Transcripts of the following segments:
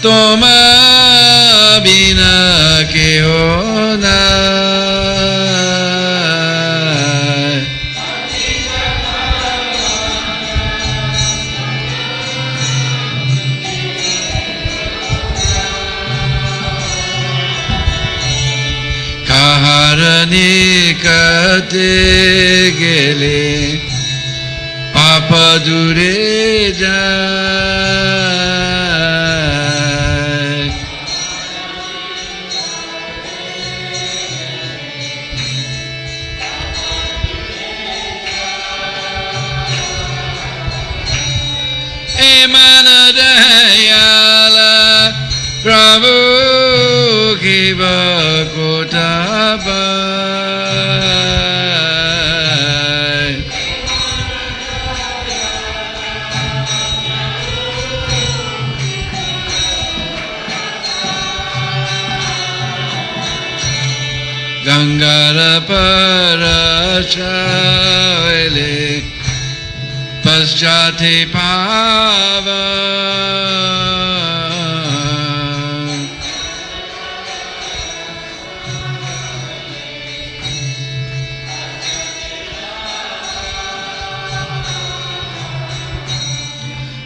Toma bina keho nai. Kaharani kate gele papa dure jai. Emana dayala Prabhu kiva kotabai. Gangara parachale paschate pava.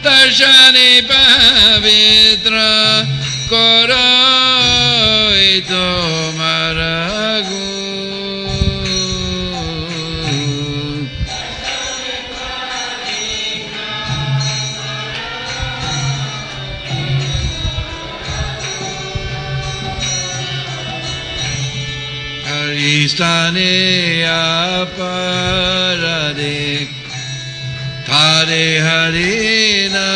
Darshani pavitra koro ito maragu. Haristane aparade Hare Harina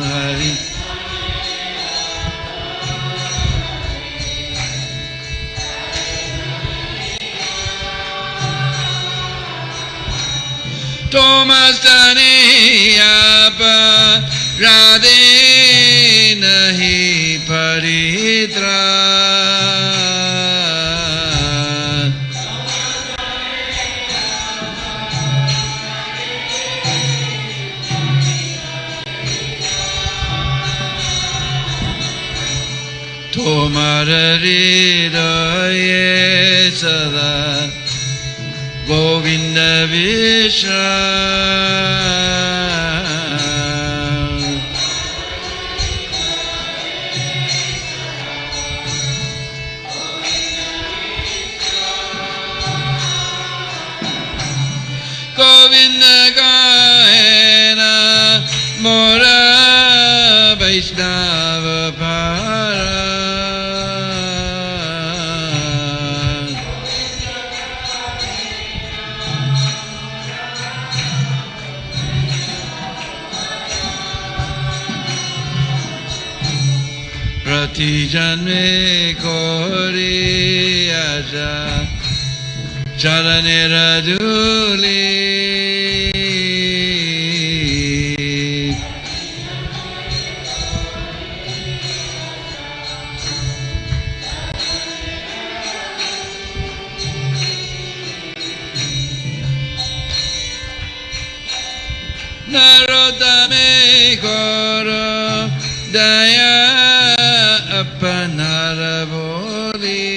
Hari Tomastane aparade nahi paritra. Tomar hridaye sada Govinda Vishra. Govinda Gaena Mora Vaishnava Para. Prati janme kori aja charane raduli. Narodame koro daya apanara boli.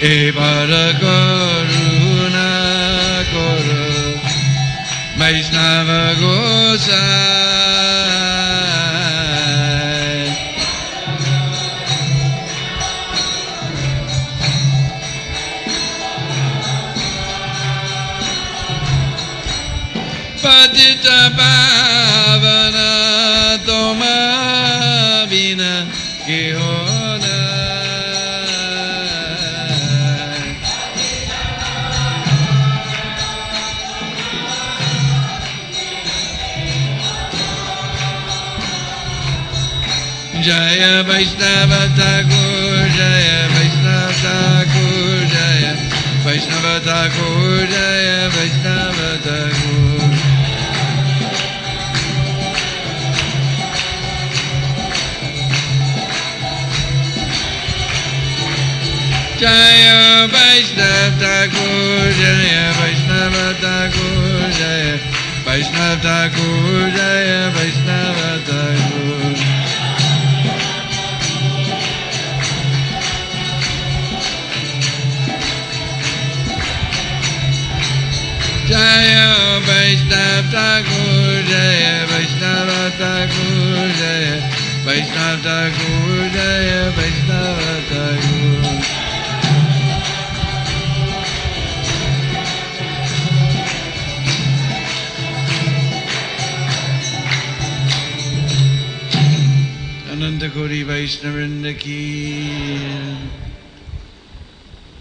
Evara karuna koro Vaishnava Gosai. Patita Pavana Toma Bina Kihona. Jaya Vaishnava Thakur, Jaya Vaishnava Thakur, Jaya Vaishnava Thakur, Jaya Vaishnava Thakur. Vaishnava Thakur Jaya Vaishnava Thakur Jaya Vaishnava Thakur Jaya Vaishnava Thakur Jaya Vaishnava Thakur Jaya Vaishnava Thakur Jaya Vaishnava Thakur Jaya Vaishnava Thakur Ananta Kori Vaishnavrinda Ki.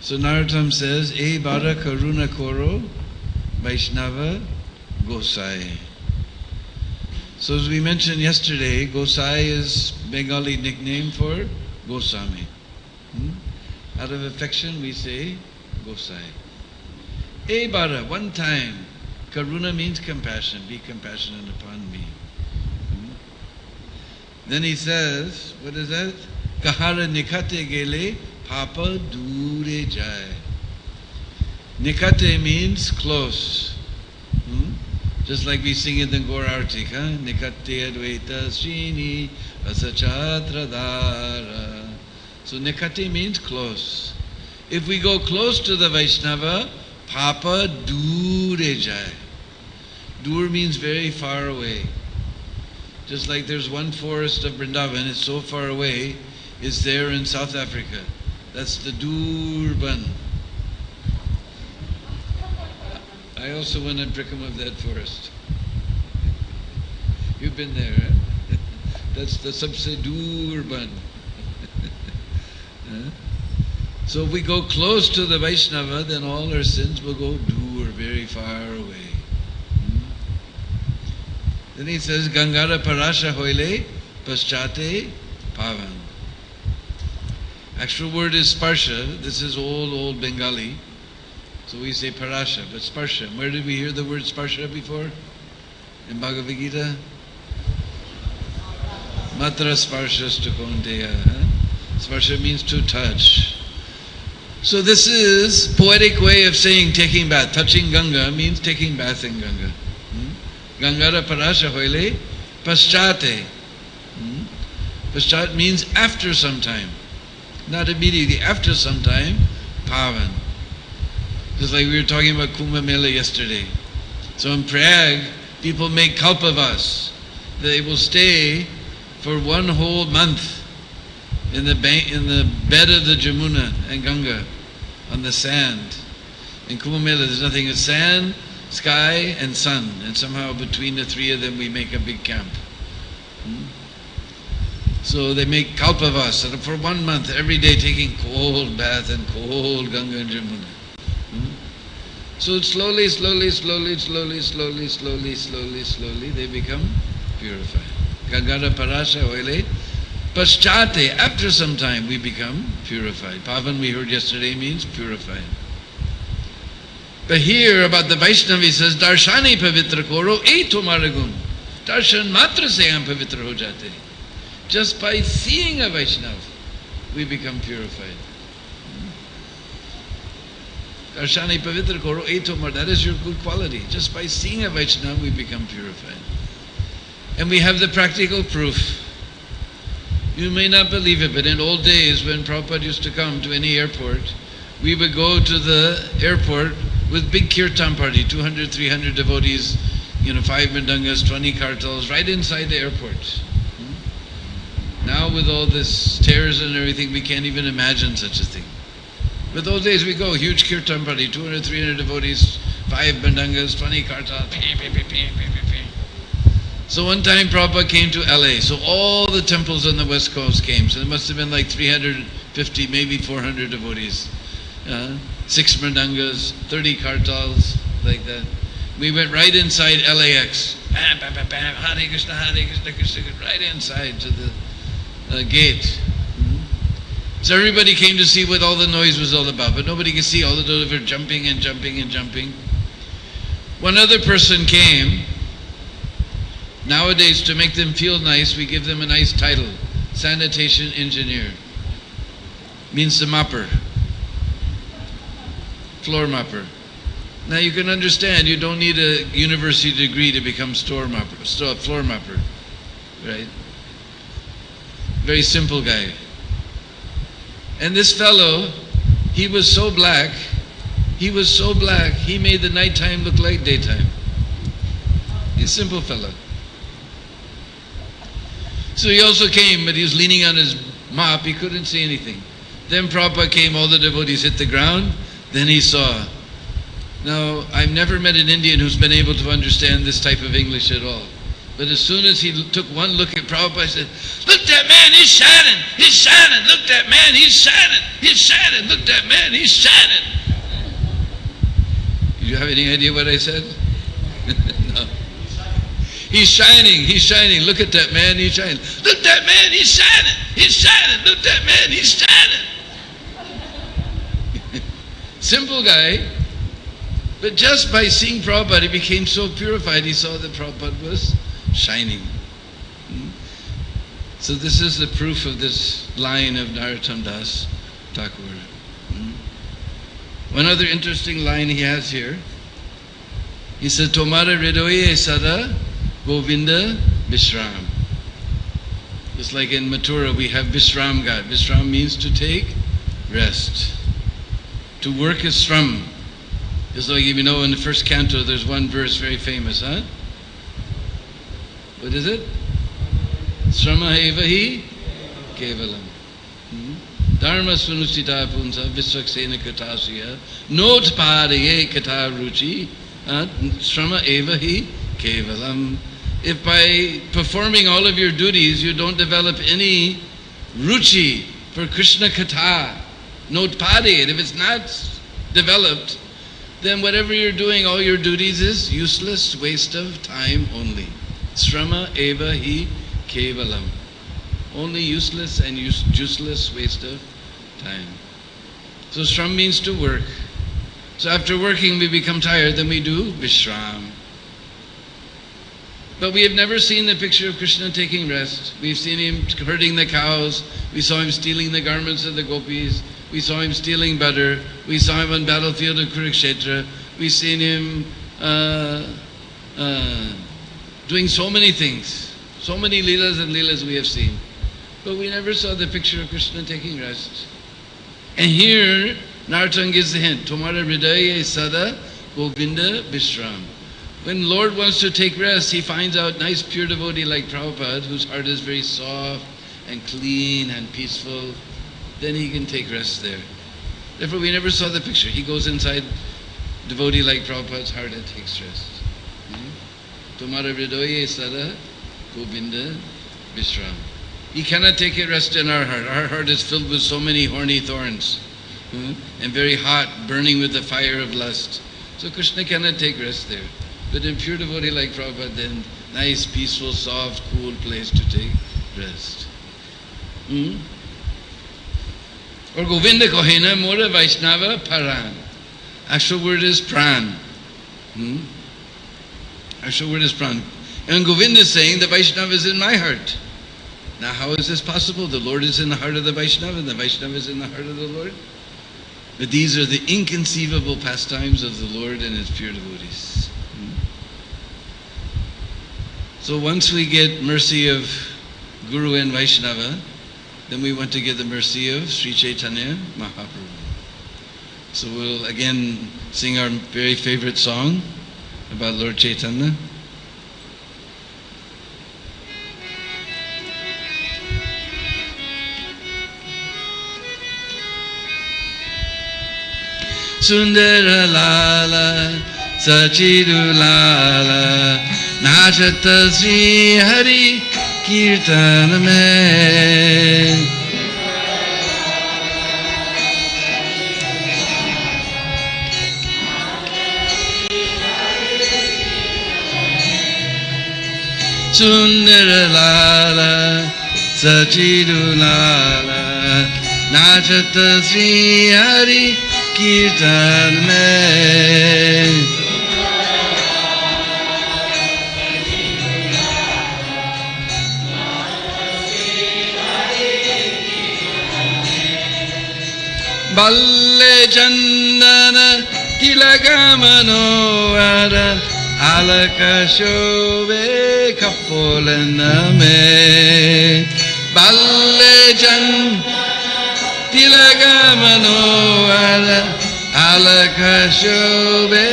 So Narottam says, E Bara Karuna Koro Vaishnava Gosai. So as we mentioned yesterday, Gosai is Bengali nickname for Goswami. Out of affection we say Gosai. E Bara, one time. Karuna means compassion. Be compassionate upon me. Then he says, what is that? Kahara nikate gele papa dure jai. Nikate means close. Just like we sing it in Gaur Artik, Nikate advaita srini asachatradara. So nikate means close. If we go close to the Vaishnava, papa dure jai. Dur means very far away. Just like there's one forest of Vrindavan, it's so far away, it's there in South Africa. That's the Durban. I also went and prick of that forest. You've been there, huh? That's the Sabse Durban. So if we go close to the Vaishnava, then all our sins will go dur, very far away. Then he says, Gangara Parasha Hoile Paschate Pavan. Actual word is Sparsha. This is old Bengali. So we say Parasha, but Sparsha. Where did we hear the word Sparsha before? In Bhagavad Gita? Matra Sparshas Tukonteya. Sparsha means to touch. So this is poetic way of saying taking bath. Touching Ganga means taking bath in Ganga. Gangara Parasha Hoile Paschate. Paschat means after some time. Not immediately, after some time, Pavan. Just like we were talking about Kumbh Mela yesterday. So in Prayag, people make kalpavas. They will stay for one whole month in the bed of the Jamuna and Ganga, on the sand. In Kumbh Mela, there's nothing but sand, sky and sun, and somehow between the three of them we make a big camp. So they make kalpavas for 1 month, every day taking cold bath and cold Ganga and Jamuna. So slowly they become purified. Gangara Parasha Hoile Paschate, after some time we become purified. Pavan we heard yesterday means purified. But here about the Vaishnava he says, Darshani pavitra koro ei tumhara gun. Darshan matra se hum pavitra ho jate. Just by seeing a Vaishnava, we become purified. Darshani pavitra koro ei tumhara. That is your good quality. Just by seeing a Vaishnava, we become purified. And we have the practical proof. You may not believe it, but in old days when Prabhupada used to come to any airport, we would go to the airport with big kirtan party, 200, 300 devotees, 5 mridangas, 20 kartals, right inside the airport. Now with all this stairs and everything, we can't even imagine such a thing. But those days we go, huge kirtan party, 200, 300 devotees, 5 mridangas, 20 kartals. So one time Prabhupada came to LA, so all the temples on the West Coast came. So there must have been like 350, maybe 400 devotees. 6 mridangas, 30 kartals, like that. We went right inside LAX. Bam, bam, bam, bam, Hare Krishna, Hare Krishna, Krishna, right inside to the gate. So everybody came to see what all the noise was all about, but nobody could see. All the devotees were jumping and jumping and jumping. One other person came. Nowadays, to make them feel nice, we give them a nice title, sanitation engineer. Means the mopper. floor mopper. Now you can understand, you don't need a university degree to become floor mopper, right? Very simple guy. And this fellow, he was so black, he made the nighttime look like daytime. He's a simple fellow. So he also came, but he was leaning on his mop, he couldn't see anything. Then Prabhupada came, all the devotees hit the ground, then he saw. Now, I've never met an Indian who's been able to understand this type of English at all. But as soon as he took one look at Prabhupada, he said, "Look, that man, he's shining, he's shining. Look, that man, he's shining, he's shining. Look, that man, he's shining." Do you have any idea what I said? No. He's shining, he's shining. Look at that man, he's shining. Look, that man, he's shining, he's shining. Look, that man, he's shining. Simple guy. But just by seeing Prabhupada, he became so purified, he saw that Prabhupada was shining. So this is the proof of this line of Narottam Das Thakur. One other interesting line he has here. He said, "Tomara hridoye sada Govinda Vishram." Just like in Mathura, we have Vishram God. Vishram means to take rest. To work is Shram. Just like you know in the first canto, there's one verse very famous, huh? What is it? Shrama eva hi kevalam. Dharma sunusita punsa visvaksena katasya not padaye kata ruchi shrama eva hi kevalam. If by performing all of your duties you don't develop any ruchi for Krishna kata, not padaye, if it's not developed, then whatever you're doing, all your duties is useless, waste of time only. Shrama eva hi kevalam. Only useless and useless waste of time. So shram means to work. So after working we become tired, then we do vishram. But we have never seen the picture of Krishna taking rest. We've seen him herding the cows. We saw him stealing the garments of the gopis. We saw him stealing butter. We saw him on the battlefield of Kurukshetra. We've seen him doing so many things. So many Lilas and Lilas we have seen. But we never saw the picture of Krishna taking rest. And here, Narottam gives the hint. Tomara hridaye sada Govinda Vishram. When Lord wants to take rest, he finds out nice pure devotee like Prabhupada, whose heart is very soft and clean and peaceful. Then he can take rest there. Therefore, we never saw the picture. He goes inside devotee like Prabhupada's heart and takes rest. Tomara hridaye sada Govinda Vishram. He cannot take a rest in our heart. Our heart is filled with so many horny thorns and very hot, burning with the fire of lust. So Krishna cannot take rest there. But in pure devotee like Prabhupada, then nice, peaceful, soft, cool place to take rest. Or Govinda Kohena Mora Vaishnava Paran. Actual word is pran. Actual word is pran. And Govinda is saying the Vaishnava is in my heart. Now how is this possible? The Lord is in the heart of the Vaishnava and the Vaishnava is in the heart of the Lord. But these are the inconceivable pastimes of the Lord and his pure devotees. So once we get mercy of Guru and Vaishnava, then we want to get the mercy of Sri Chaitanya Mahaprabhu. So we'll again sing our very favorite song about Lord Chaitanya. Sundara Lala, Sachidu Lala, Nachata Sri Hari Kirtana mein. Sundara Lala, Sachidu Lala, Nachata Sri Hari Kirtan mein. Balle Chandana Tilagamanoara Alakashove Kapolaname Ballejan Tilagamanoara Alakashove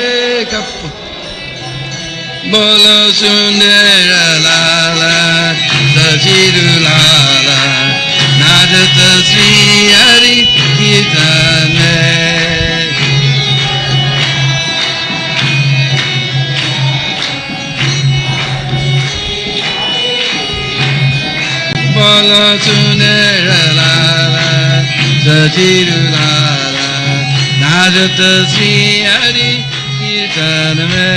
Kapolaname Bolo Sundara Lala Sajidu Lala Nadata Sri Hari Kirtane Bolo Sundara Lala Sajidu Lala Nadata Sri Hari Kirtane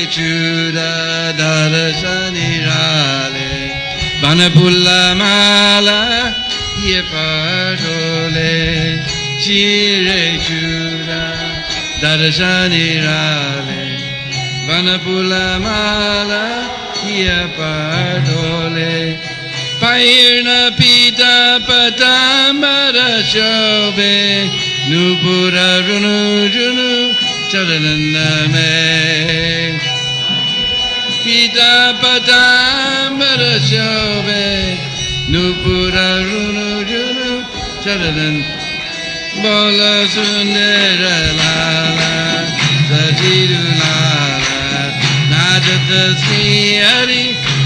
Chuda Darashani Rale Banapula Mala Yepadole Chire Chuda Darashani Rale Banapula Mala Yepadole Pairna Pita Patambara Shobe Nupura Runu Junu Charaname Pita Patambara Shobe Nupura Runu Junu Charanan Bola Sundara Lala Sajidu Lala Nadata Sri Hari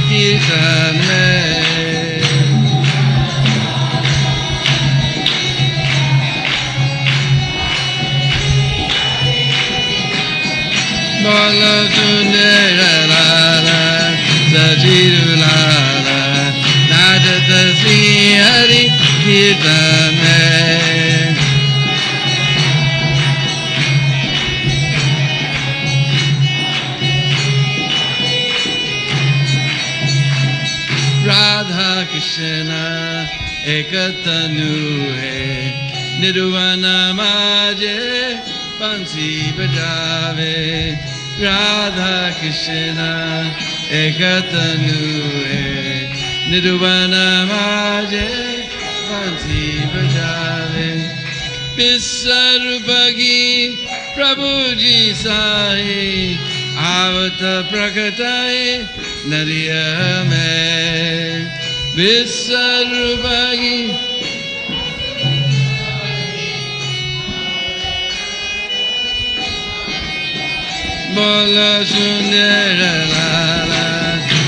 Kirtane Bola Sundara Lala Sajidu Lala Nadata Sri Hari Kirtane Radha Krishna Ekatanu hai Nirvana Maje Bansi Bajave Radha Krishna Ekatanu hai Nirvana Maje Bansi Bajave Visarupagi Prabhuji Sai Avata Prakatai Nariya Mein Visarupagi Bola Sundara Lala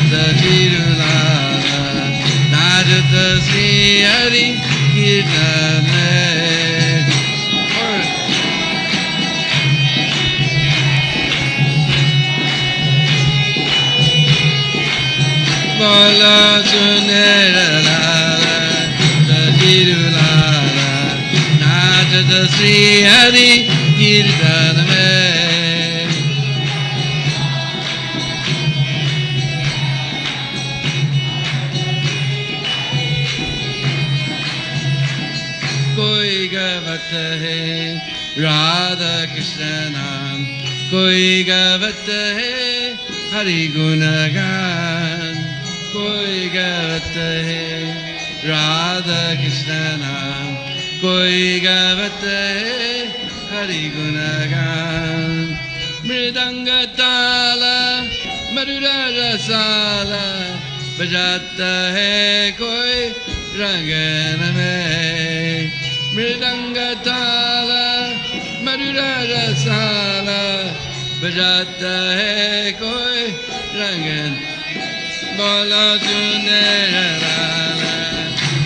Sajidu Lala Nadata Sri Hari Kirtane Bola Sundara Lala Sajidu Lala Nadata Sri Hari Kirtane Koi gavat hai Radha Krishna naam Koi gavat hai Hari Gunagan Koi gavat hai Radha Krishna naam Koi gavat hai Hari Gunagan Mridanga Tala Madhura Rasala Bajata hai Koi Rangana mein Mridanga Tala Madhura Rasala Bajata hai Koi Rangan Bola Sundara Lala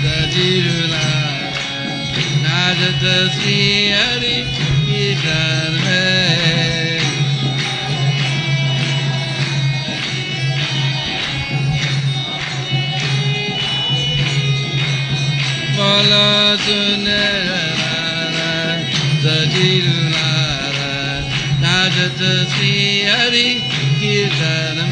Sajidu Lala Nadata Sri Hari Kirtane Bola Sundara Lala Sajidu Lala Nadata Sri Hari Kirtane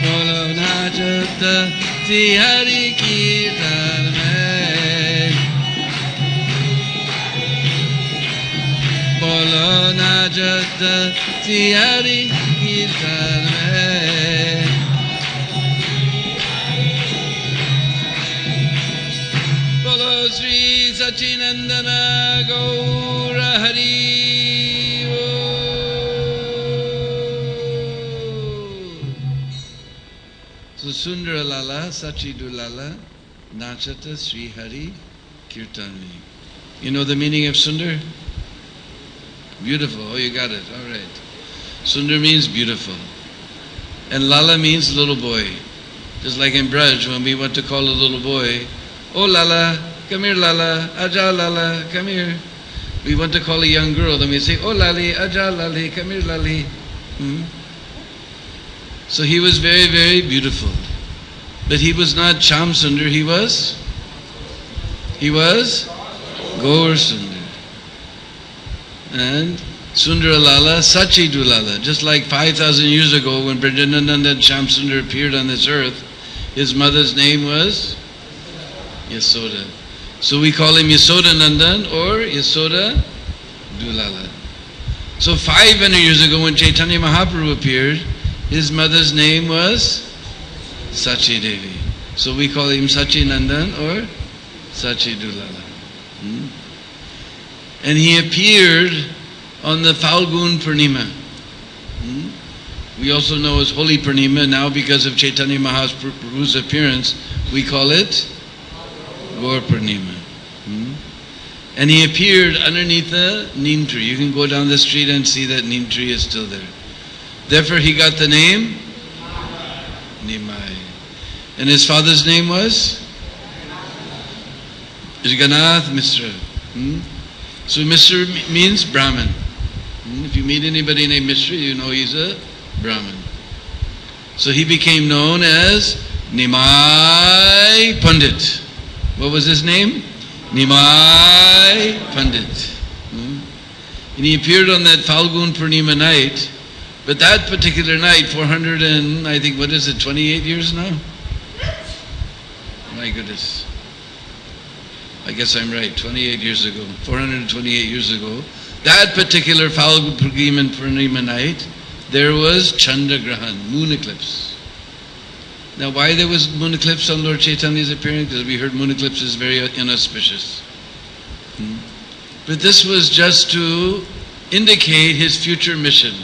Bolo Najata Sri Hari Kirtane Bolo Najata Sri Hari Kirtan Mein. Bolo Sri Sachinandana Gaura Hari Bol. So Sundara Lala, Sachidu Lala, Nachata Sri Hari Kirtani. You know the meaning of Sundar? Beautiful. Oh, you got it. All right. Sundar means beautiful. And Lala means little boy. Just like in Braj, when we want to call a little boy, oh Lala, come here Lala, Aja Lala, come here. We want to call a young girl, then we say, oh Lali, Aja Lali, come here Lali. So he was very, very beautiful. But he was not Cham Sundar, he was Gaur Sundar. And Sundara Lala, Sachidu Lala. Just like 5,000 years ago when Brajanananda and Sham Sundar appeared on this earth, his mother's name was Yasoda. So we call him Yasoda Nandan or Yasoda Dulala. So 500 years ago when Chaitanya Mahaprabhu appeared, his mother's name was Sachi Devi. So we call him Sachi Nandan or Sachi Dulala. And he appeared on the Falgun Purnima. We also know as Holy Purnima. Now because of Chaitanya Mahaprabhu's appearance, we call it Gaur Purnima. And he appeared underneath a neem tree. You can go down the street and see that neem tree is still there. Therefore he got the name Nimai. And his father's name was Jaganath Mishra. So Mishra means Brahmin. If you meet anybody named Mishra, you know he's a Brahmin. So he became known as Nimai Pandit. What was his name? Nimai Pandit. And he appeared on that Falgun Purnima night. But that particular night, 400 and, I think, 28 years now? My goodness. I guess I'm right, 28 years ago, 428 years ago, that particular Falgun Purnima night, there was Chandragrahan, moon eclipse. Now why there was moon eclipse on Lord Chaitanya's appearance? Because we heard moon eclipse is very inauspicious. But this was just to indicate his future mission.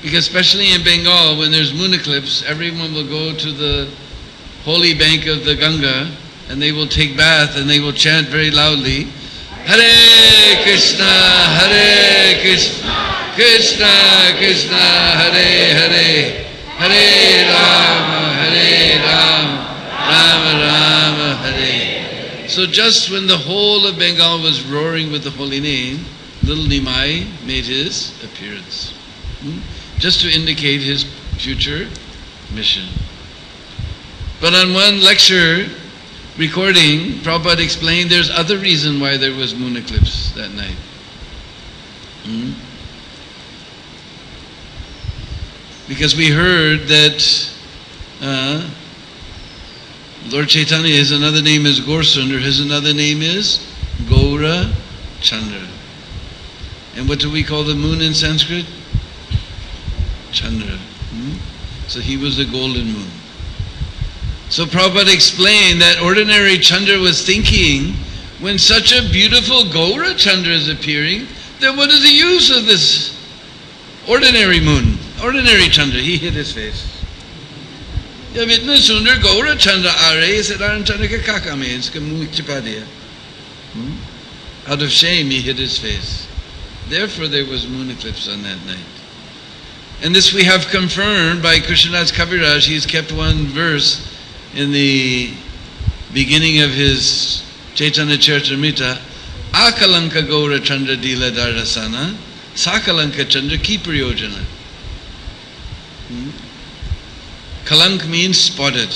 Because especially in Bengal, when there's moon eclipse, everyone will go to the holy bank of the Ganga and they will take bath and they will chant very loudly, Hare Krishna, Hare Krishna, Krishna Krishna, Hare Hare, Hare Rama, Rama Rama, Hare. So just when the whole of Bengal was roaring with the holy name, little Nimai made his appearance. Just to indicate his future mission. But on one lecture recording, Prabhupada explained there's other reason why there was moon eclipse that night. Because we heard that Lord Chaitanya, his another name is Gaur Sundar, his another name is Gaura Chandra. And what do we call the moon in Sanskrit? Chandra. So he was the golden moon. So Prabhupada explained that ordinary Chandra was thinking, when such a beautiful Gaura Chandra is appearing, then what is the use of this ordinary moon? Ordinary Chandra. He hid his face. Sundar Gaura Chandra out of shame he hid his face. Therefore there was moon eclipse on that night. And this we have confirmed by Krishnadas Kaviraj. He's kept one verse in the beginning of his Chaitanya Charitamrita, Akalanka Gaura Chandra Dila Darasana, Sakalanka Chandra Ki Priyojana. Kalank means spotted.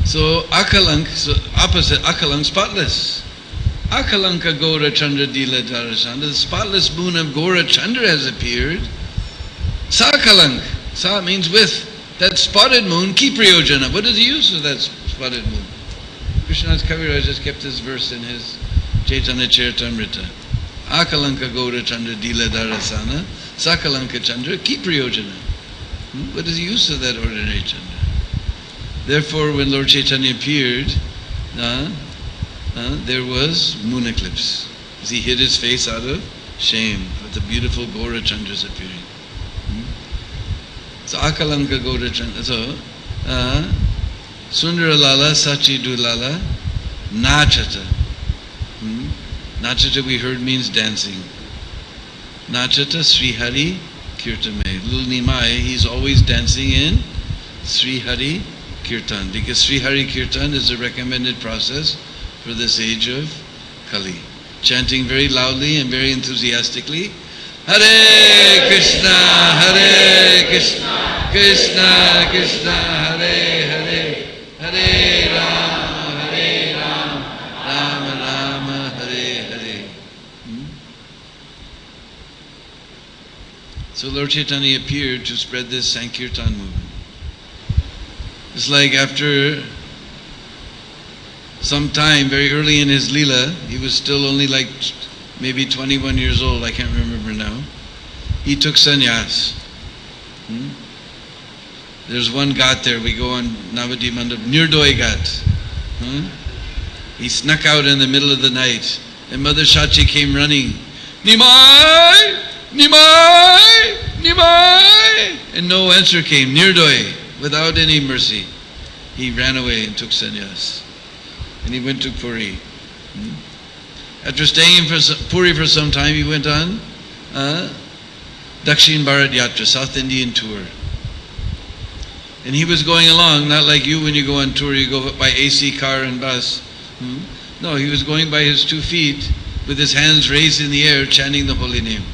So Akalank, so opposite, Akalank, spotless. Akalanka Gaura Chandra Dila Darasana, the spotless moon of Gaura Chandra has appeared. Sakalank, Sa means with, that spotted moon, Ki Priyojana. What is the use of that spotted moon? Krishna's Kaviraj just kept this verse in his Chaitanya Charitamrita. Akalanka Gaura Chandra Dila Darasana, Sakalanka Chandra Ki Priyojana. What is the use of that ordinary Chandra? Therefore, when Lord Chaitanya appeared, there was moon eclipse. As he hid his face out of shame with the beautiful Gaura Chandras appearing. So Akalanka Gaura Chandra. So Sundara Lala, Sachi Dulala, Nachata. Nachata we heard means dancing. Nachata Sri Hari Kirtame. Lul Nimai, he's always dancing in Sri Hari Kirtan, because Sri Hari Kirtan is a recommended process for this age of Kali. Chanting very loudly and very enthusiastically, Hare Krishna, Hare Krishna, Krishna Krishna, Hare Hare, Hare Rama, Rama Rama, Hare Hare. So Lord Chaitanya appeared to spread this Sankirtan movement. It's like after some time, very early in his Lila, he was still only like maybe 21 years old, I can't remember now. He took sannyas. There's one ghat there, we go on Navadvipmandap, Nirdoi Ghat. He snuck out in the middle of the night, and Mother Shachi came running, Nimai! Nimai! Nimai! And no answer came, Nirdoi, without any mercy. He ran away and took sannyas. And he went to Puri. After staying in Puri for some time, he went on Dakshin Bharat Yatra, South Indian tour. And he was going along, not like you when you go on tour, you go by AC car and bus. No, he was going by his 2 feet with his hands raised in the air, chanting the holy name.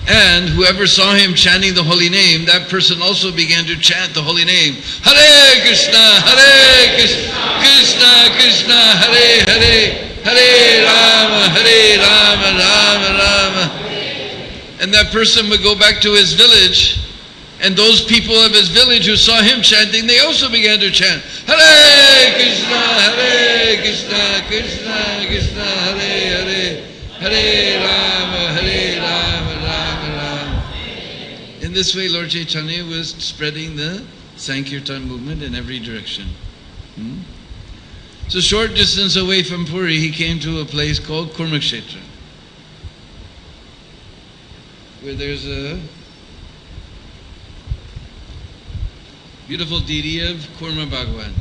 And whoever saw him chanting the holy name, that person also began to chant the holy name. Hare Krishna, Hare Krishna, Krishna Krishna, Hare Hare, Hare Rama, Rama Rama. And that person would go back to his village, and those people of his village who saw him chanting, they also began to chant, Hare Krishna, Hare Krishna, Krishna Krishna, Hare Hare, Hare Rama, Rama Rama. In this way, Lord Chaitanya was spreading the Sankirtan movement in every direction. So short distance away from Puri, he came to a place called Kurmakshetra, where there's a beautiful deity of Kurma Bhagwan.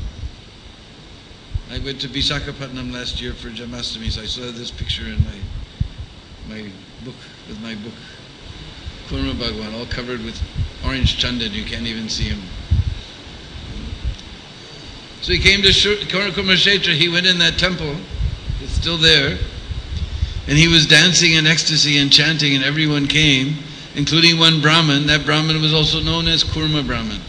I went to Visakhapatnam last year for Janmashtami, so I saw this picture in my book, Kurma Bhagwan, all covered with orange chandan, you can't even see him. So he came to Kurmakshetra, he went in that temple, it's still there, and he was dancing in ecstasy and chanting, and everyone came, including one Brahmin. That Brahmin was also known as Kurma Brahmin.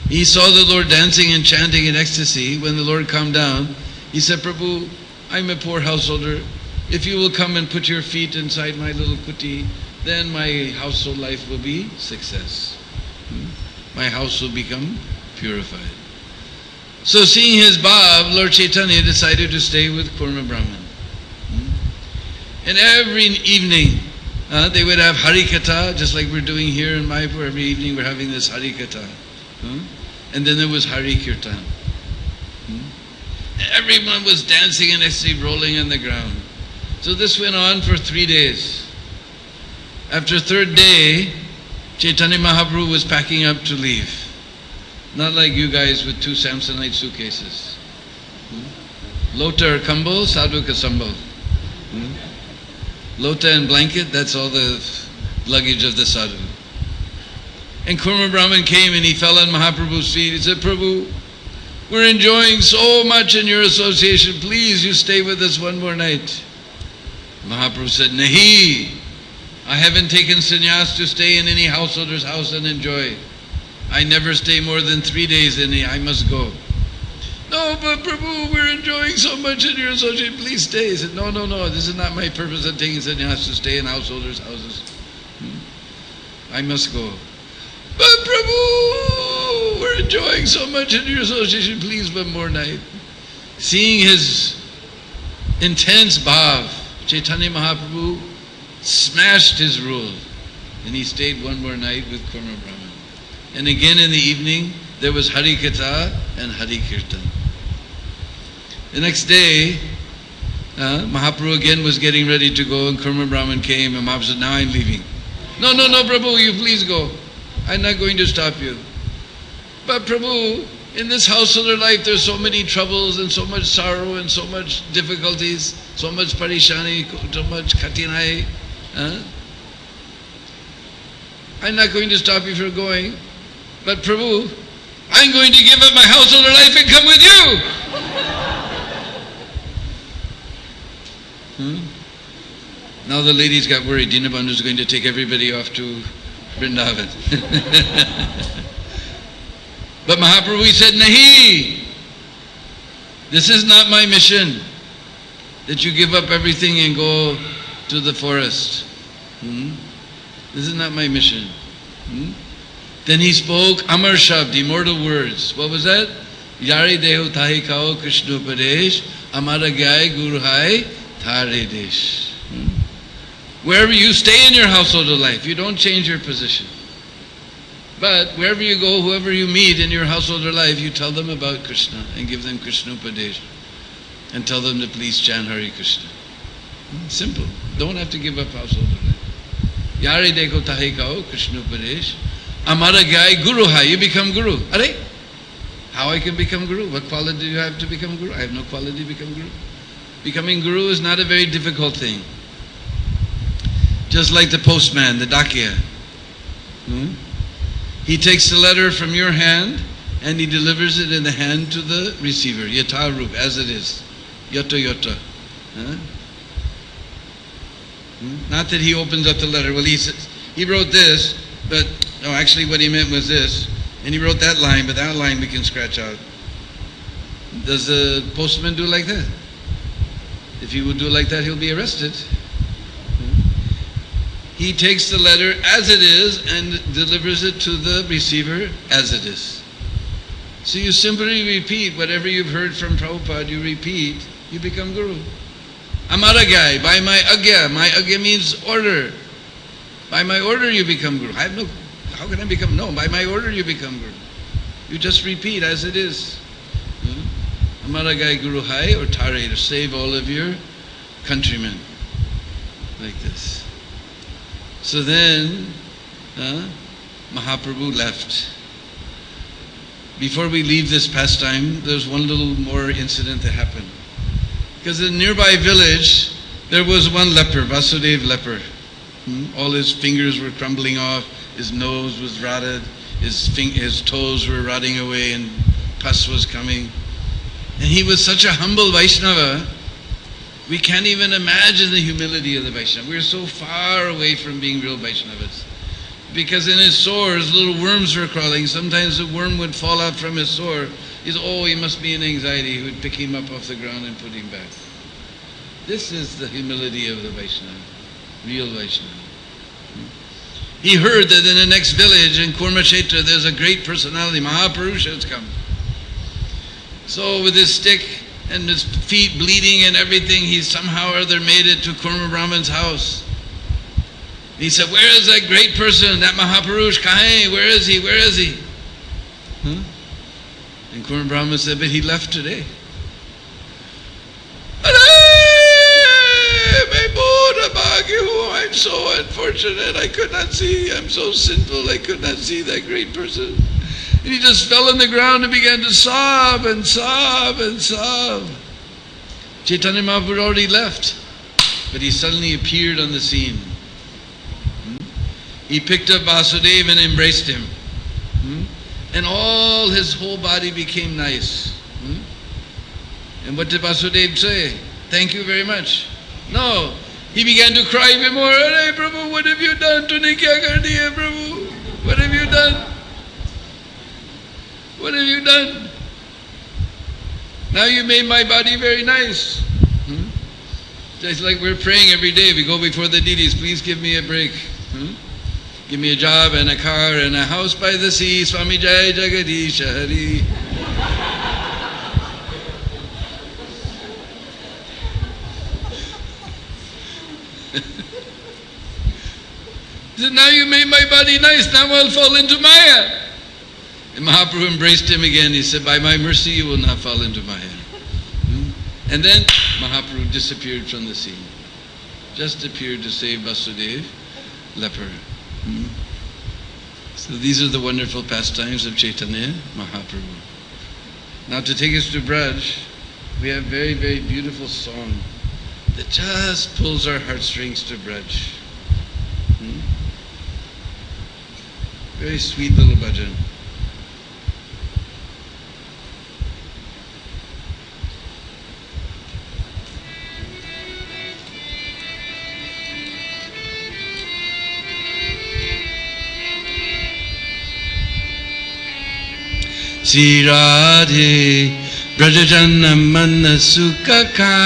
He saw the Lord dancing and chanting in ecstasy. When the Lord calmed down, he said, Prabhu, I'm a poor householder. If you will come and put your feet inside my little kuti, then my household life will be success. My house will become purified. So seeing his bhav, Lord Chaitanya decided to stay with Kurma Brahman. And every evening, they would have Harikatha, just like we're doing here in Mayapur. Every evening we're having this Harikatha. And then there was Hari Kirtan. Everyone was dancing and ecstasy, rolling on the ground. So this went on for 3 days. After third day, Chaitanya Mahaprabhu was packing up to leave. Not like you guys with 2 Samsonite suitcases. Lota or kambal, sadhu ka sambal. Lota and blanket, that's all the luggage of the sadhu. And Kurma Brahman came and he fell on Mahaprabhu's feet. He said, Prabhu, we're enjoying so much in your association. Please, you stay with us one more night. Mahaprabhu said, Nahi, I haven't taken sannyas to stay in any householder's house and enjoy. I never stay more than 3 days in it. I must go. No, but Prabhu, we're enjoying so much in your association. Please stay. He said, no, this is not my purpose of taking sannyas to stay in householders' houses. I must go. But Prabhu, Prabhu, we're enjoying so much in your association, please one more night. Seeing his intense bhav, Chaitanya Mahaprabhu smashed his rule and he stayed one more night with Kurma Brahman. And again in the evening, there was Hari Katha and Hari Kirtan. The next day, Mahaprabhu again was getting ready to go and Kurma Brahman came and Mahaprabhu said, now I'm leaving. No, Prabhu, you please go. I'm not going to stop you. But Prabhu, in this householder life, there's so many troubles and so much sorrow and so much difficulties, so much parishani, so much katinai. I'm not going to stop you from going. But Prabhu, I'm going to give up my householder life and come with you. Now the ladies got worried. Deenabandhu is going to take everybody off to Vrindavan. But Mahaprabhu said, Nahi, this is not my mission, that you give up everything and go to the forest. This is not my mission. Then he spoke Amar Shabd, immortal words. What was that? Yari deho tahi kao Krishna Padesh, Amara gai Guru hai thare desh. Wherever you stay in your household of life, you don't change your position. But wherever you go, whoever you meet in your household of life, you tell them about Krishna and give them Krishna Upadesh and tell them to please chant Hare Krishna. Simple. Don't have to give up household of life. Yari dekho tahi kao Krishna Upadesh. Amara gai Guru hai. You become Guru. Are? How I can become Guru? What quality do you have to become Guru? I have no quality to become Guru. Becoming Guru is not a very difficult thing. Just like the postman, the Dakiya. He takes the letter from your hand and he delivers it in the hand to the receiver. Yatha rup, as it is. Yata yata. Not that he opens up the letter. Well, he says, he wrote this, but no, actually what he meant was this. And he wrote that line, but that line we can scratch out. Does the postman do like that? If he would do like that, he'll be arrested. He takes the letter as it is and delivers it to the receiver as it is. So you simply repeat whatever you've heard from Prabhupada, you repeat, you become Guru. Amaragai, by my agya means order. By my order you become Guru. How can I become? No, by my order you become Guru. You just repeat as it is. Amaragai Guru Hai or Tare, to save all of your countrymen. Like this. So then, Mahaprabhu left. Before we leave this pastime, there's one little more incident that happened. Because in a nearby village, there was one leper, Vasudev leper. All his fingers were crumbling off, his nose was rotted, his toes were rotting away and pus was coming. And he was such a humble Vaishnava, we can't even imagine the humility of the Vaishnava. We're so far away from being real Vaishnavas. Because in his sores, little worms were crawling. Sometimes a worm would fall out from his sore. He must be in anxiety. He would pick him up off the ground and put him back. This is the humility of the Vaishnava, real Vaishnava. He heard that in the next village, in Kurma Kshetra, there's a great personality, Mahapurusha has come. So with his stick and his feet bleeding and everything, he somehow or other made it to Kurma Brahman's house. He said, where is that great person, that Mahapurush? Kahe, where is he? Where is he? And Kurma Brahman said, but he left today. I'm so unfortunate, I could not see, I'm so sinful, I could not see that great person. And he just fell on the ground and began to sob and sob and sob. Chaitanya Mahaprabhu already left, but he suddenly appeared on the scene. He picked up Vasudeva and embraced him. And all his whole body became nice. And what did Vasudeva say? Thank you very much. No, he began to cry even more. Hey Prabhu, what have you done? Tune kya kar diya, Prabhu? What have you done? What have you done? Now you made my body very nice. Just like we're praying every day. We go before the deities, please give me a break. Give me a job and a car and a house by the sea. Swami Jai Jagadish Hari. He said, now you made my body nice, now I'll fall into Maya. And Mahaprabhu embraced him again. He said, by my mercy you will not fall into Maya. And then Mahaprabhu disappeared from the scene. Just appeared to save Vasudev, leper. So these are the wonderful pastimes of Chaitanya Mahaprabhu. Now to take us to Braj, we have very, very beautiful song that just pulls our heartstrings to Braj. Very sweet little bhajan. Sri Radhe Brajajanna Manna Sukhakari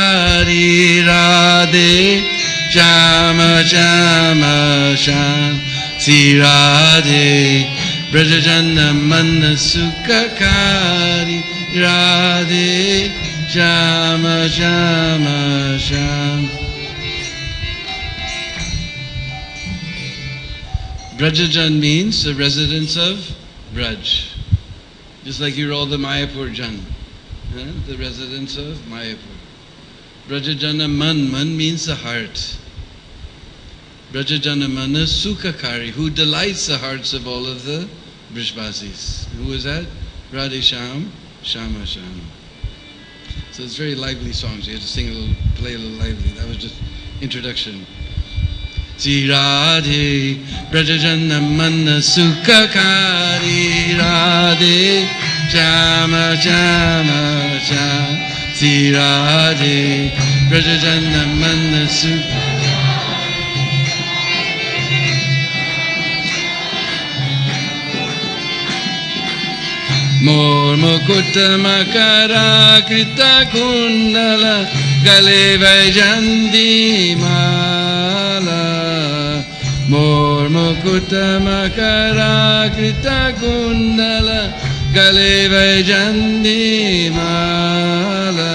Radhe Shama Shama Sham Sri Radhe Brajajanna Manna Sukhakari Radhe Shama Shama Sham. Brajajan means the residents of Braj. Just like you're all the Mayapur Jan, the residents of Mayapur. Brajajana Man, Man means the heart. Brajajana Mana Sukhakari, who delights the hearts of all of the Brishvasis. Who is that? Radhe Sham, Shama Sham. So it's very lively songs. You have to sing a little, play a little lively. That was just introduction. Sri Radhe Brajajana Manna Sukhakari Radhe Shama Shama Sham Sri Radhe Brajajana Manna Sukhakari Mor Mukutta Makara Krita Kundala Gale Vaijandi Mala Mor Mukutta Makara Krita Kundala Gale Vaijandi Mala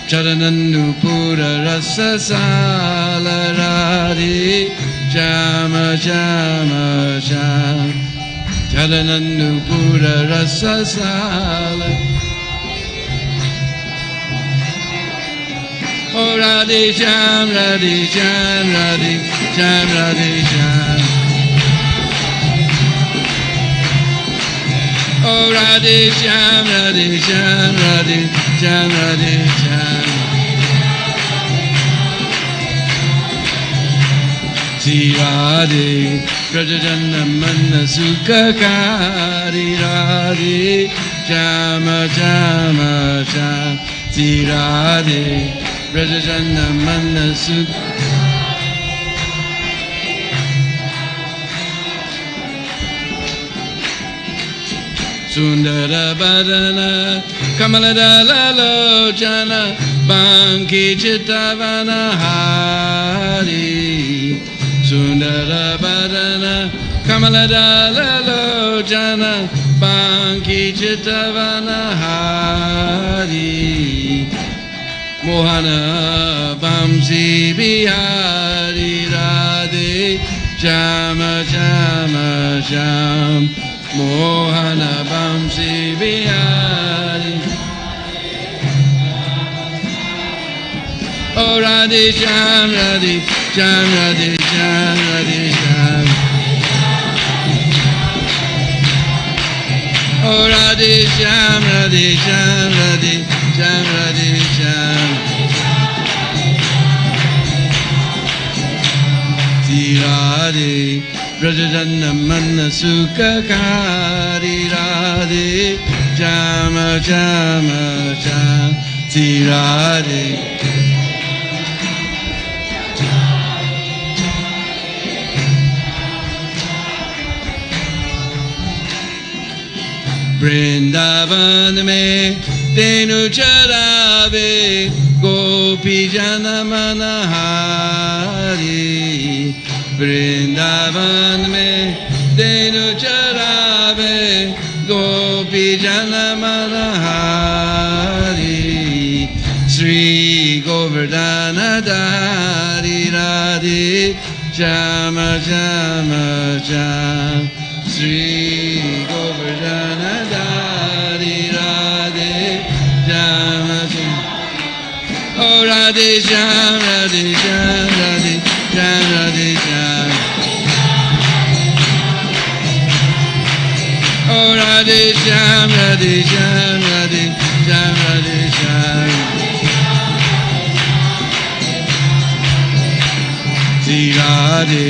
Charananupura Rasa Sala Radhe Shama Shama Sham Charananupura Rasa Sala Oh Radhe Sham, Radhe Sham, Radhe Sham, Radhe Sham. Oh Radhe Sham, Radhe Sham, Radhe Sham, Radhe Sham. Sri Radhe Brajajana Manna Sukhakari Radhe Shama Shama Sham Sri Radhe Brajajana Manna Sukhakari Sundara Badana Kamaladala Lochana Banki Chittavana Hari Sundara Badana Kamaladala Lochana Banki Chittavana Hari Mohana Vamsi Bihari Radhe Shama Shama Sham Mohana Vamsi Bihari Oh Radhe Sham, Radhe Sham, Radhe Sham, Radhe Sham. Oh Radhe Sham, Radhe Sham, Radhe Sham, Radhe Sham. Sri Radhe Brajajana Manna Sukhakari Radhe Shama Shama Sham Sri Radhe Vrindavan mein Denu charave Gopi jana manahari Vrindavan me Denu charave Gopi jana manahari Sri Govardhana Dari Radhe Shama Shama Shama Sri Govardhana Dari Radhe Shama Shama Oh Radhe Sham Radhe Sham Radhe Sham Radhe Sham Oh Radhe Sham Radhe Sham Radhe Sham Radhe Sham Sri Radhe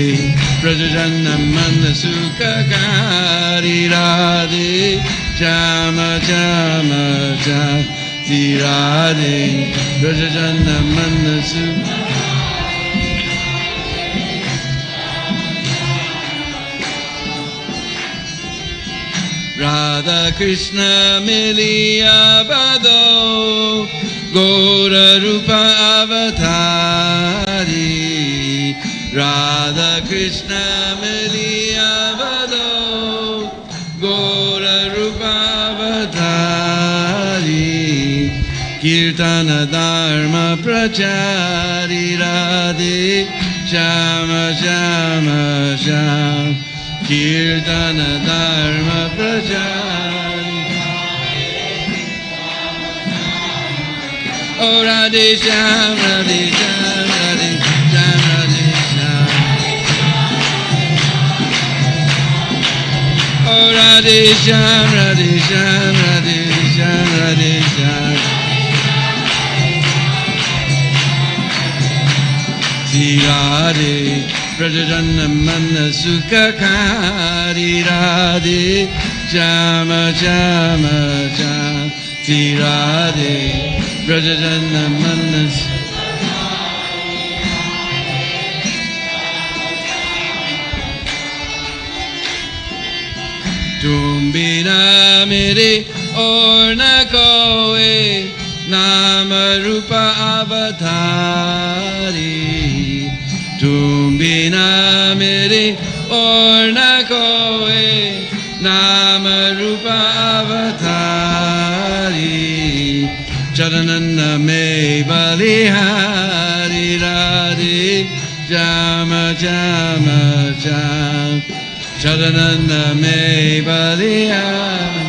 Vraja Manda Sukakari Radhe Shama Shama Shama Sri Radhe Vraja Manda Sukakari Radha Krishna Miliya Bado Gora Rupa Avatari Radha Krishna Miliya Bado Gora Rupa Avatari Kirtana Dharma Prachari Radhe Shama Shama Shama Kirtana Dharma Prachari Oh Radhe Sham Radhe Sham Radhe Sham Radhe Sham Oh Radhe Sham Radhe Sham Radhe Sham Radhe Sham Sri Radhe Vraja Manda Sukakari Radhe Shama Shama Shama Sri Radhe Vraja Manda Tumbina mere aur na koe Nama Rupa Avatari Tumbina mere aur na koe Nama Rupa Avatari Charananda me balihari Radhe Shama Shama Shama Charananda me balihari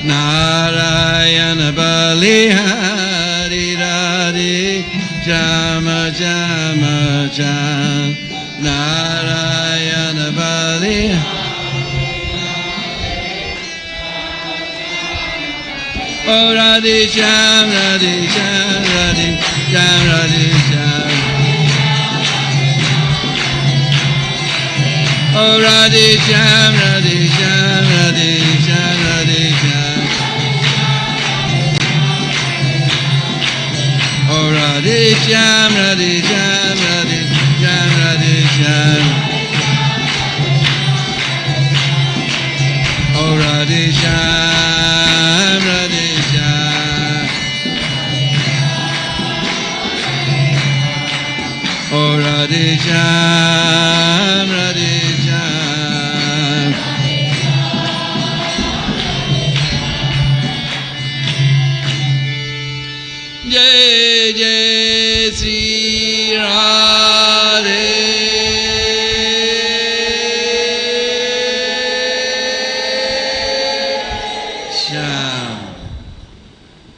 Narayana balihari Radhe Shama Shama Shama Narayana balihari Oh Radhe Sham Radhe Sham Radhe Sham Radhe Sham Oh Radhe Sham Radhe Sham Radhe Sham Radhe Sham Oh Radhe Sham Radhe Sham Radhe Sham Radhe Sham Oh Radhe Sham Radhe Sham Oh Radhe Sham Radhe Sham Jai Jai Sri Radhe Sham.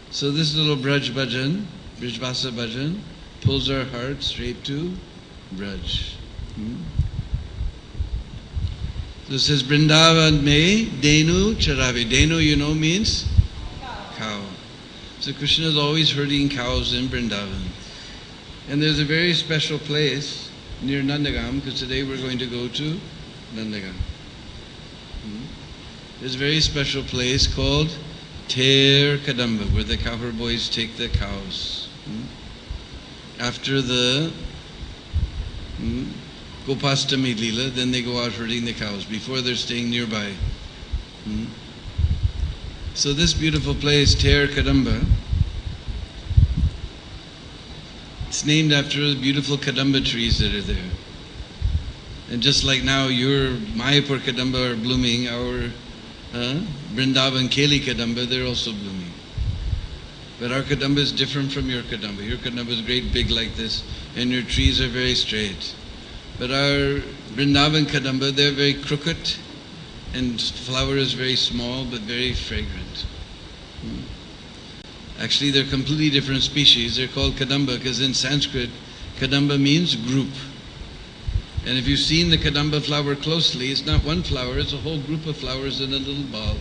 So this little Braj bhajan, Brijvasa bhajan, pulls our heart straight to Braj. So it says Vrindavan me Denu Charave. Denu, you know, means cow. So Krishna is always herding cows in Vrindavan. And there's a very special place near Nandagam, because today we're going to go to Nandagam. There's a very special place called Ter Kadamba, where the cowherd boys take the cows. After the Gopastami Lila, then they go out herding the cows. Before, they're staying nearby. So this beautiful place, Ter Kadamba, It's named after the beautiful kadamba trees that are there. And just like now your Mayapur kadamba are blooming, our Vrindavan Keli kadamba, they're also blooming. But our kadamba is different from your kadamba. Your kadamba is great big like this, and your trees are very straight. But our Vrindavan kadamba, they're very crooked, and flower is very small but very fragrant. Actually, they're completely different species. They're called kadamba because in Sanskrit, kadamba means group. And if you've seen the kadamba flower closely, it's not one flower, it's a whole group of flowers in a little ball.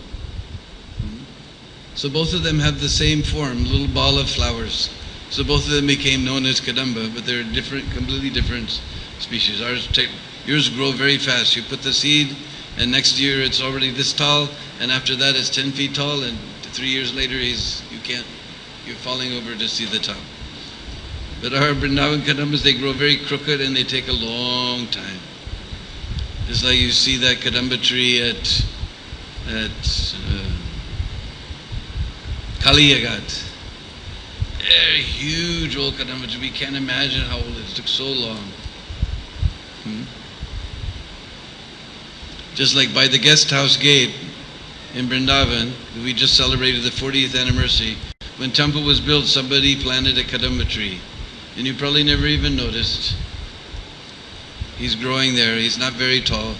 So both of them have the same form, little ball of flowers. So both of them became known as kadamba, but they're different, completely different species. Yours grow very fast. You put the seed, and next year it's already this tall, and after that it's 10 feet tall, and 3 years later you're falling over to see the top. But our Vrindavan kadambas, they grow very crooked and they take a long time. Just like you see that kadamba tree at Kaliyagat. Very huge old kadamba tree. We can't imagine how old it is. It took so long. Just like by the guest house gate in Vrindavan, we just celebrated the 40th anniversary. When temple was built, somebody planted a kadamba tree. And you probably never even noticed. He's growing there. He's not very tall.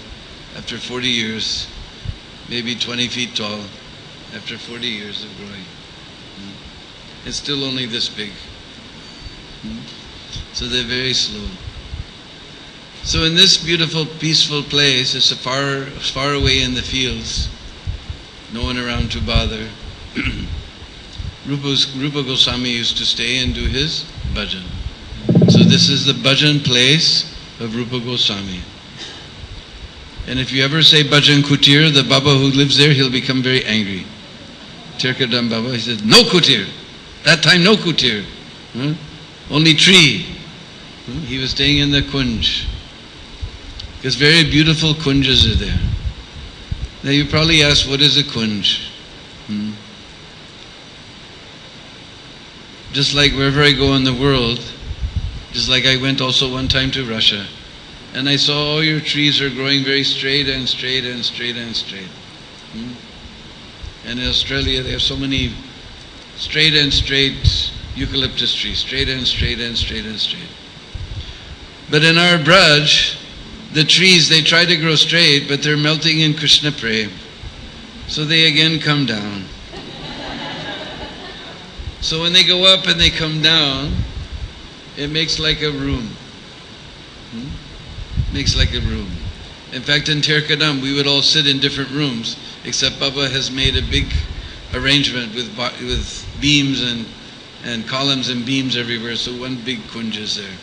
After 40 years, maybe 20 feet tall, after 40 years of growing. It's still only this big. So they're very slow. So in this beautiful, peaceful place, it's far away in the fields, no one around to bother. Rupa Goswami used to stay and do his bhajan. So this is the bhajan place of Rupa Goswami. And if you ever say bhajan kutir, the Baba who lives there, he'll become very angry. Tirkadam Baba, he says, no kutir. That time no kutir. Only tree. He was staying in the kunj. Because very beautiful kunjas are there. Now you probably ask, what is a kunj? Just like wherever I go in the world, just like I went also one time to Russia, and I saw all your trees are growing very straight and straight and straight and straight. And in Australia they have so many straight and straight eucalyptus trees, straight and straight and straight and straight. But in our Braj, the trees, they try to grow straight, but they're melting in Krishna Prem. So they again come down. So when they go up and they come down, it makes like a room. Makes like a room. In fact, in Tirkadam, we would all sit in different rooms, except Baba has made a big arrangement with beams and columns and beams everywhere, so one big kunj is there.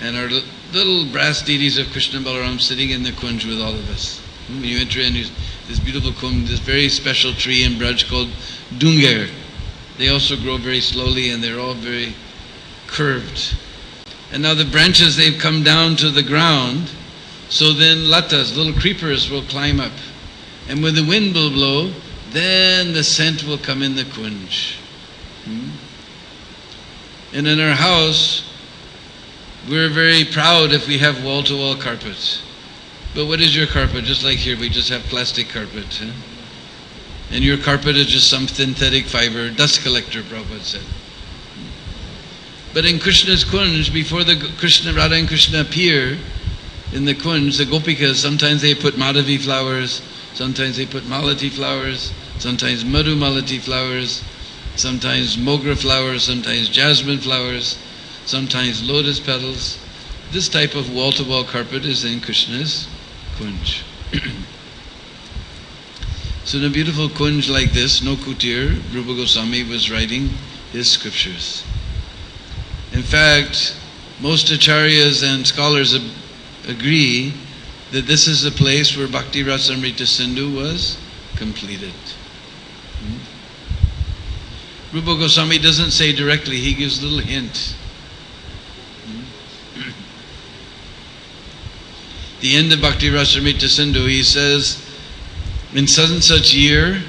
And our little brass deities of Krishna Balaram sitting in the kunj with all of us. When you enter in this beautiful kunj, this very special tree in Braj called Dunger. They also grow very slowly and they're all very curved. And now the branches, they've come down to the ground, so then latas, little creepers, will climb up. And when the wind will blow, then the scent will come in the kunj. And in our house, we're very proud if we have wall-to-wall carpets. But what is your carpet? Just like here, we just have plastic carpet. And your carpet is just some synthetic fiber, dust collector, Prabhupada said. But in Krishna's kunj, before the Radha and Krishna appear in the kunj, the gopikas, sometimes they put madhavi flowers, sometimes they put malati flowers, sometimes madhu malati flowers, sometimes mogra flowers, sometimes jasmine flowers, sometimes lotus petals. This type of wall-to-wall carpet is in Krishna's kunj. So in a beautiful kunj like this, no kutir, Rupa Goswami was writing his scriptures. In fact, most acharyas and scholars agree that this is the place where Bhakti Rasamrita Sindhu was completed. Rupa Goswami doesn't say directly, he gives a little hint. The end of Bhakti Rasamrita Sindhu, he says, in such and such year,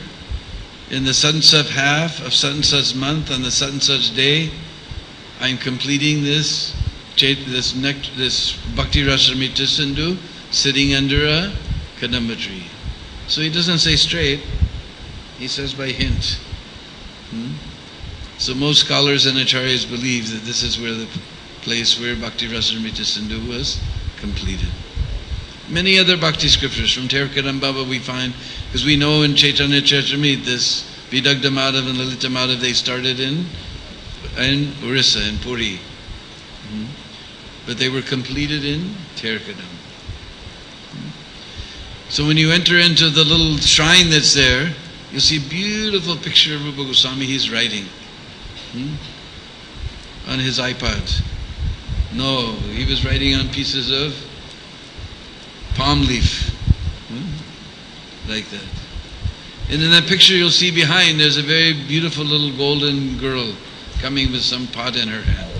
in the such and such half of such and such month, on the such and such day, I'm completing this Bhakti Rasamrita Sindhu sitting under a Kadamba tree. So he doesn't say straight, he says by hint. So most scholars and acharyas believe that this is where the place where Bhakti Rasamrita Sindhu was completed. Many other bhakti scriptures from Terkadambhava we find, because we know in Chaitanya Charitamrita this Vidagdha Madhav and Lalita Madhav, they started in Orissa, in Puri. But they were completed in Terkadam. So when you enter into the little shrine that's there, you'll see a beautiful picture of Rupa Goswami. He's writing on his iPad. No, he was writing on pieces of palm leaf, like that. And in that picture you'll see behind, there's a very beautiful little golden girl coming with some pot in her hand.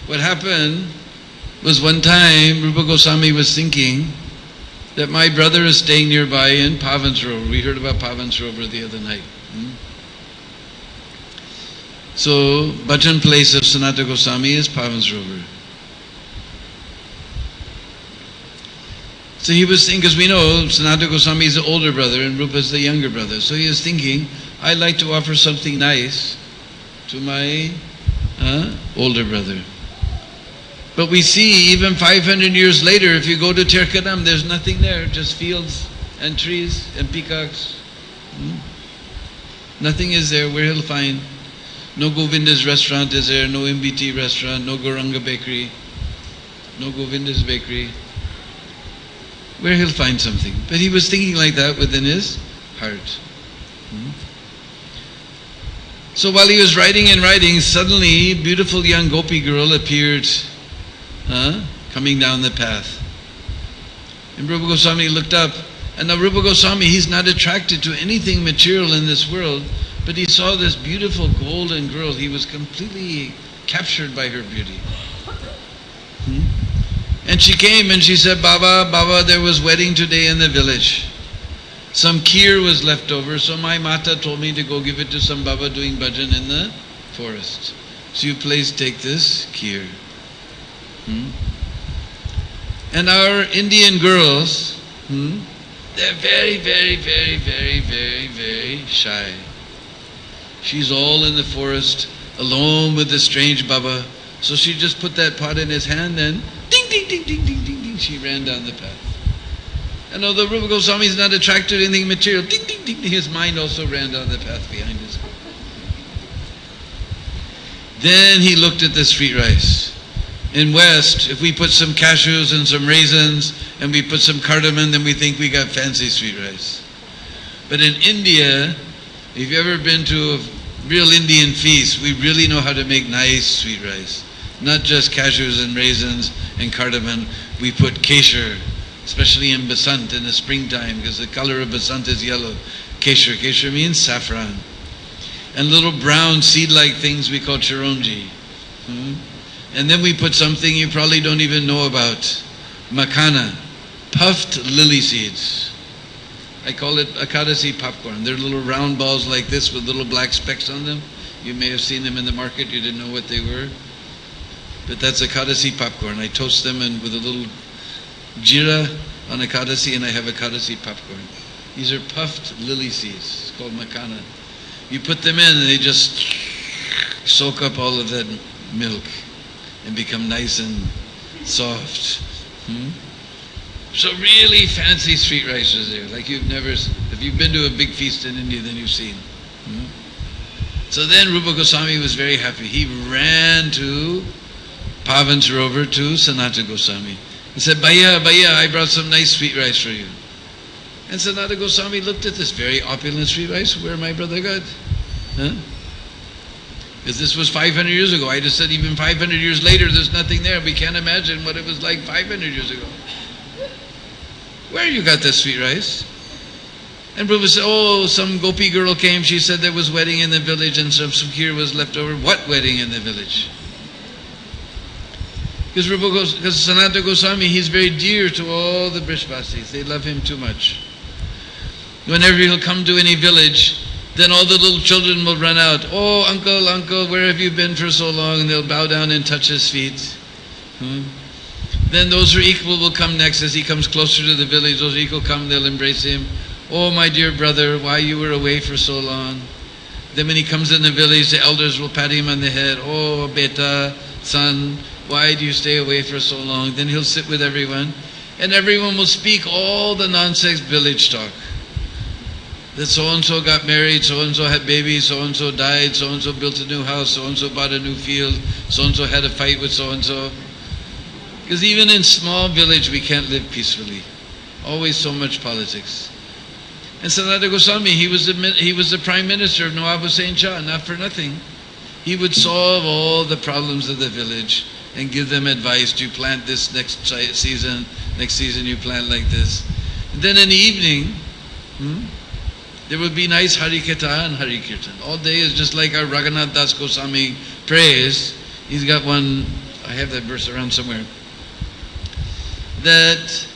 What happened was one time Rupa Goswami was thinking that my brother is staying nearby in Pavan Sarovar. We heard about Pavan Sarovar the other night. So, bhajan place of Sanatana Goswami is Pavan Sarovar. So he was thinking, because we know Sanatana Goswami is the older brother and Rupa is the younger brother. So he was thinking, I'd like to offer something nice to my older brother. But we see even 500 years later, if you go to Terkadam, there's nothing there, just fields and trees and peacocks. Nothing is there where he'll find. No Govinda's restaurant is there, no MBT restaurant, no Gauranga bakery, no Govinda's bakery. Where he'll find something. But he was thinking like that within his heart. So while he was writing and writing, suddenly a beautiful young gopi girl appeared coming down the path. And Rupa Goswami looked up, and now Rupa Goswami, he's not attracted to anything material in this world, but he saw this beautiful golden girl. He was completely captured by her beauty. And she came and she said, Baba, there was wedding today in the village. Some kheer was left over, so my mata told me to go give it to some Baba doing bhajan in the forest. So you please take this kheer. And our Indian girls, they're very, very, very, very, very, very shy. She's all in the forest, alone with the strange Baba. So she just put that pot in his hand and ding, ding, ding, ding, ding, ding, ding, she ran down the path. And although Rupa Goswami is not attracted to anything material, ding, ding, ding, ding, his mind also ran down the path behind his. Then he looked at the sweet rice. In West, if we put some cashews and some raisins and we put some cardamom, then we think we got fancy sweet rice. But in India, if you've ever been to a real Indian feast, we really know how to make nice sweet rice. Not just cashews and raisins and cardamom. We put kesher, especially in Basant in the springtime, because the color of Basant is yellow. Kesher. Kesher means saffron. And little brown seed-like things we call chironji. And then we put something you probably don't even know about. Makhana, puffed lily seeds. I call it Akadasi popcorn. They're little round balls like this with little black specks on them. You may have seen them in the market, you didn't know what they were. But that's Akadasi popcorn. I toast them and with a little jeera on Akadasi, and I have Akadasi popcorn. These are puffed lily seeds. It's called makhana. You put them in and they just soak up all of that milk and become nice and soft. So really fancy sweet rice is there, like you've never, if you've been to a big feast in India, then you've seen. So then Rupa Goswami was very happy. He ran to Pavan Sarovar to Sanatana Goswami. He said, Bhaiya, I brought some nice sweet rice for you. And Sanatana Goswami looked at this very opulent sweet rice. Where my brother got? Because this was 500 years ago. I just said even 500 years later, there's nothing there. We can't imagine what it was like 500 years ago. Where you got that sweet rice? And Prabhupada said, oh, some gopi girl came. She said there was wedding in the village and some kheer was left over. What wedding in the village? Because Sanatana Goswami, he's very dear to all the Brishvasis. They love him too much. Whenever he'll come to any village, Then all the little children will run out. Oh, uncle, uncle, where have you been for so long? And they'll bow down and touch his feet. Then those who are equal will come next. As he comes closer to the village, those who are equal come, they'll embrace him. Oh, my dear brother, why you were away for so long? Then when he comes in the village, the elders will pat him on the head. Oh, beta, son, why do you stay away for so long? Then he'll sit with everyone, and everyone will speak all the nonsense village talk. That so-and-so got married, so-and-so had babies, so-and-so died, so-and-so built a new house, so-and-so bought a new field, so-and-so had a fight with so-and-so. Because even in small village, we can't live peacefully. Always so much politics. And Sanatana Goswami, he was the prime minister of Nawab Hussain Shah, not for nothing. He would solve all the problems of the village and give them advice. You plant this next season you plant like this. And then in the evening, there would be nice Hari Katha and Hari Kirtan. All day is just like our Raghunath Das Goswami prays. He's got one, I have that verse around somewhere, that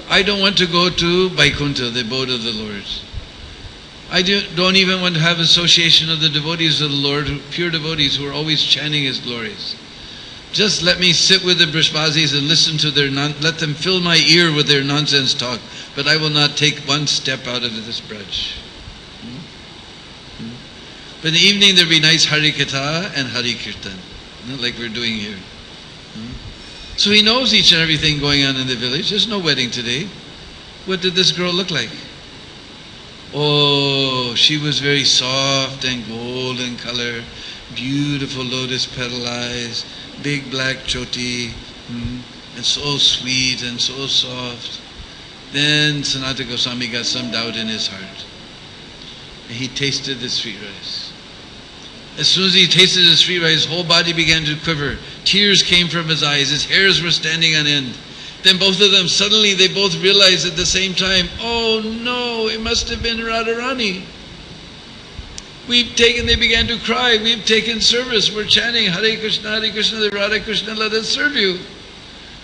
I don't want to go to Vaikuntha, the abode of the Lord. I don't even want to have association of the devotees of the Lord, pure devotees who are always chanting His glories. Just let me sit with the Brishbasis and listen to let them fill my ear with their nonsense talk, but I will not take one step out of this Braj. But in the evening there'll be nice Hari Katha and Hari Kirtan, like we're doing here. So he knows each and everything going on in the village. There's no wedding today. What did this girl look like? Oh, she was very soft and golden color, beautiful lotus petal eyes, big black choti, and so sweet and so soft. Then Sanatana Goswami got some doubt in his heart. And he tasted the sweet rice. As soon as he tasted the sweet rice, his whole body began to quiver. Tears came from his eyes. His hairs were standing on end. Then both of them, suddenly they both realized at the same time, oh no, it must have been Radharani. They began to cry, we've taken service, we're chanting Hare Krishna, the Radha Krishna, let us serve you.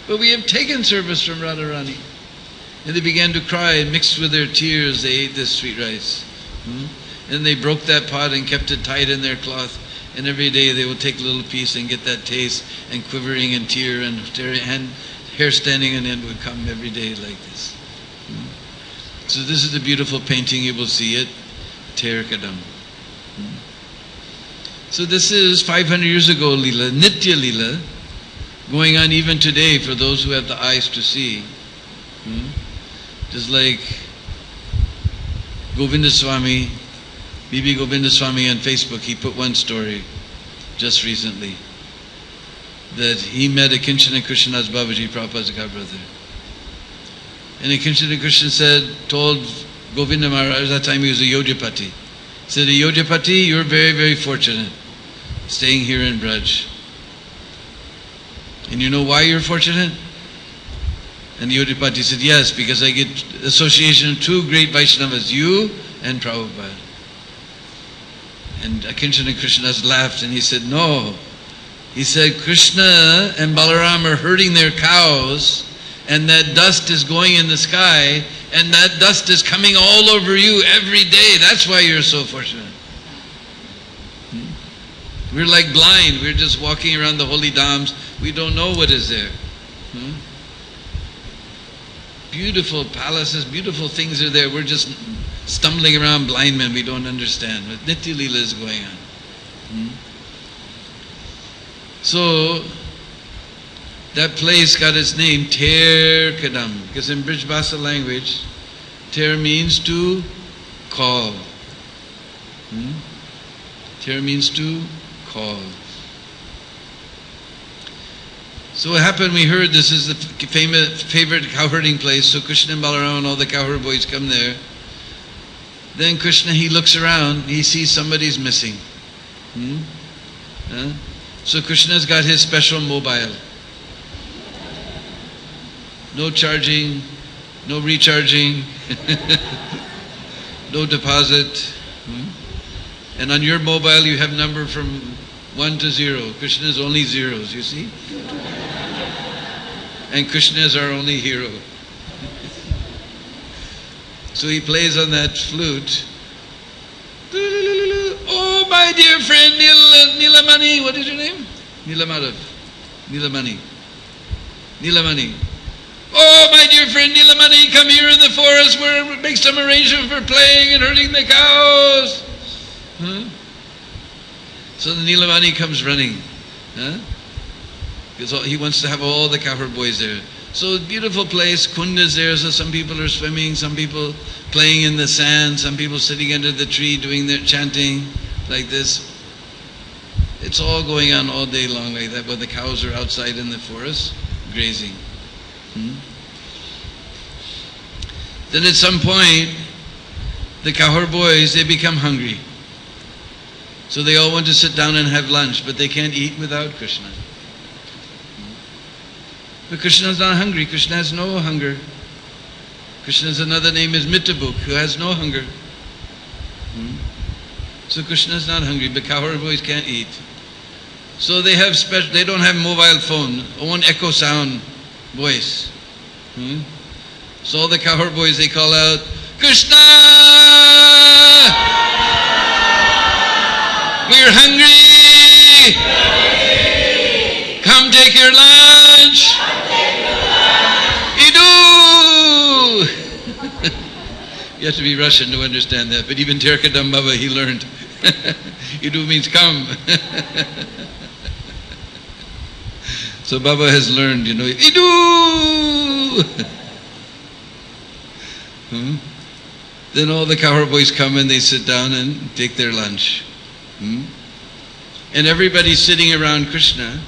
But we have taken service from Radharani. And they began to cry, and mixed with their tears, they ate this sweet rice. And they broke that pot and kept it tight in their cloth. And every day they would take a little piece and get that taste, and quivering in tear and hair standing on end would come every day like this. So this is the beautiful painting, you will see it, Ter Kadam. So this is 500 years ago Lila, Nitya Lila, going on even today for those who have the eyes to see. Just like Govinda Swami, Bibi Govinda Swami on Facebook, he put one story just recently that he met a Kinchana Krishnadas Babaji, Prabhupada's godbrother. And a Kinchana Krishna told Govinda Maharaj, at that time he was a Yojapati, said, Yojapati, you're very, very fortunate staying here in Braj. And you know why you're fortunate? And the Yojapati said, yes, because I get association of two great Vaishnavas, you and Prabhupada. And Kinchana Krishnadas laughed and he said, no. He said, Krishna and Balaram are herding their cows, and that dust is going in the sky, and that dust is coming all over you every day. That's why you're so fortunate. We're like blind. We're just walking around the holy dhams. We don't know what is there. Beautiful palaces, beautiful things are there. We're just stumbling around blind men. We don't understand what Nitya Lila is going on. So that place got its name Ter Kadam, because in Brij Bhasa language, Ter means to call. Ter means to call. So what happened, we heard this is the favorite cow herding place, so Krishna and Balaram and all the cowherd boys come there. Then Krishna, he looks around, he sees somebody's missing. So Krishna's got his special mobile. No charging, no recharging, no deposit. And on your mobile you have number from 1 to 0. Krishna is only zeros, you see? And Krishna is our only hero. So he plays on that flute. Nilamani, what is your name? Nilamadav. Nilamani. Nilamani. Oh, my dear friend Nilamani, come here in the forest where make some arrangement for playing and herding the cows. Huh? So the Nilamani comes running. Huh? Because he wants to have all the cowherd boys there. So beautiful place, kund is there, so some people are swimming, some people playing in the sand, some people sitting under the tree doing their chanting like this. It's all going on all day long like that, but the cows are outside in the forest grazing. Then at some point, the cowherd boys, they become hungry. So they all want to sit down and have lunch, but they can't eat without Krishna. But Krishna is not hungry. Krishna has no hunger. Krishna's another name is Mitabuk, who has no hunger. So Krishna is not hungry, but cowherd boys can't eat. So they have they don't have mobile phone, own echo sound voice. So all the cowherd boys, they call out, Krishna! We're hungry! Come take your lunch! Idu! You have to be Russian to understand that, but even Terkadam Baba, he learned. Idu means come. So Baba has learned, Idu! Then all the cowherd boys come and they sit down and take their lunch. And everybody's sitting around Krishna.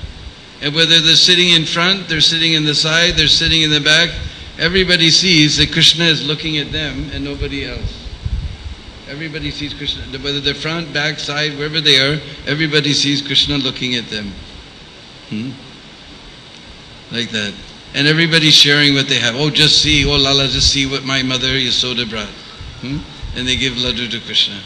And whether they're sitting in front, they're sitting in the side, they're sitting in the back, everybody sees that Krishna is looking at them and nobody else. Everybody sees Krishna. Whether they're front, back, side, wherever they are, everybody sees Krishna looking at them. Like that. And everybody's sharing what they have. Oh, just see, oh Lala, just see what my mother Yasoda brought. And they give laddu to Krishna.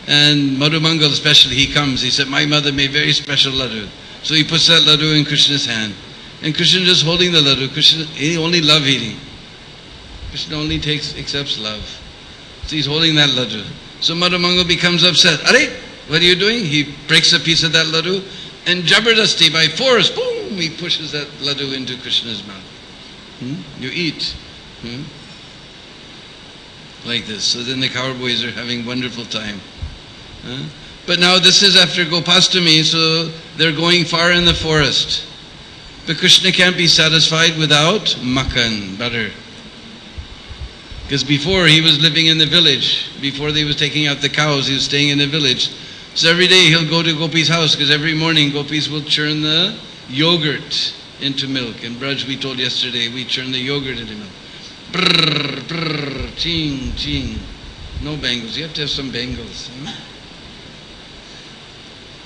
And Madhumangal especially, he comes, he said, my mother made very special laddu. So he puts that laddu in Krishna's hand. And Krishna just holding the laddu. Krishna, he only love eating. Krishna only accepts love. So he's holding that laddu. So Madhumangal becomes upset. Are, what are you doing? He breaks a piece of that laddu and jabardasti, by force, boom, he pushes that laddu into Krishna's mouth. You eat. Like this. So then the cowherd boys are having wonderful time. But now this is after Gopastami, so they're going far in the forest. But Krishna can't be satisfied without makan, butter. Because before he was living in the village, before they was taking out the cows, he was staying in the village. So every day he'll go to Gopi's house, because every morning Gopis will churn the yogurt into milk. In Braj, we told yesterday, we churn the yogurt into milk. Brrr, brrr, ching, ching. No bangles. You have to have some bangles.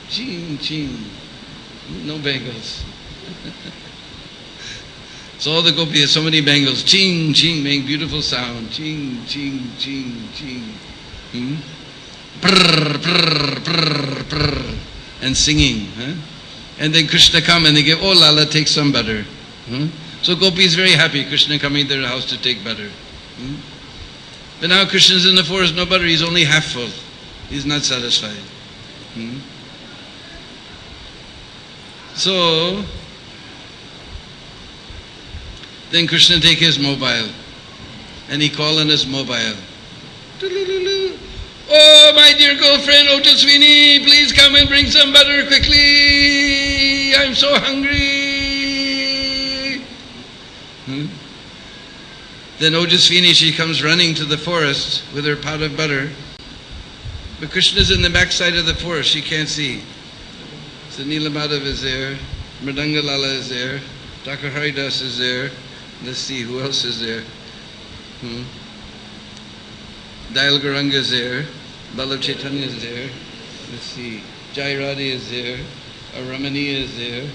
Ching, ching. No bangles. So all the gopis have so many bangles. Ching, ching, make beautiful sound. Ching, ching, ching, ching. Brrr, brrr, brrr, brrr. And singing. And then Krishna come and they give, oh Lala, take some butter. So Gopi is very happy, Krishna coming to their house to take butter. But now Krishna's in the forest, no butter, he's only half full. He's not satisfied. So, then Krishna take his mobile and he call on his mobile. Oh, my dear girlfriend, Ojaswini, please come and bring some butter quickly. I'm so hungry. Then Ojaswini, she comes running to the forest with her pot of butter. But Krishna's in the backside of the forest, she can't see. So Nilabandhu is there, Mridanga Lala is there, Dr. Haridas is there. Let's see, who else is there? Dayal Gauranga is there, Balav Chaitanya is there. Let's see, Jai Radhe is there, Ramaniya is there.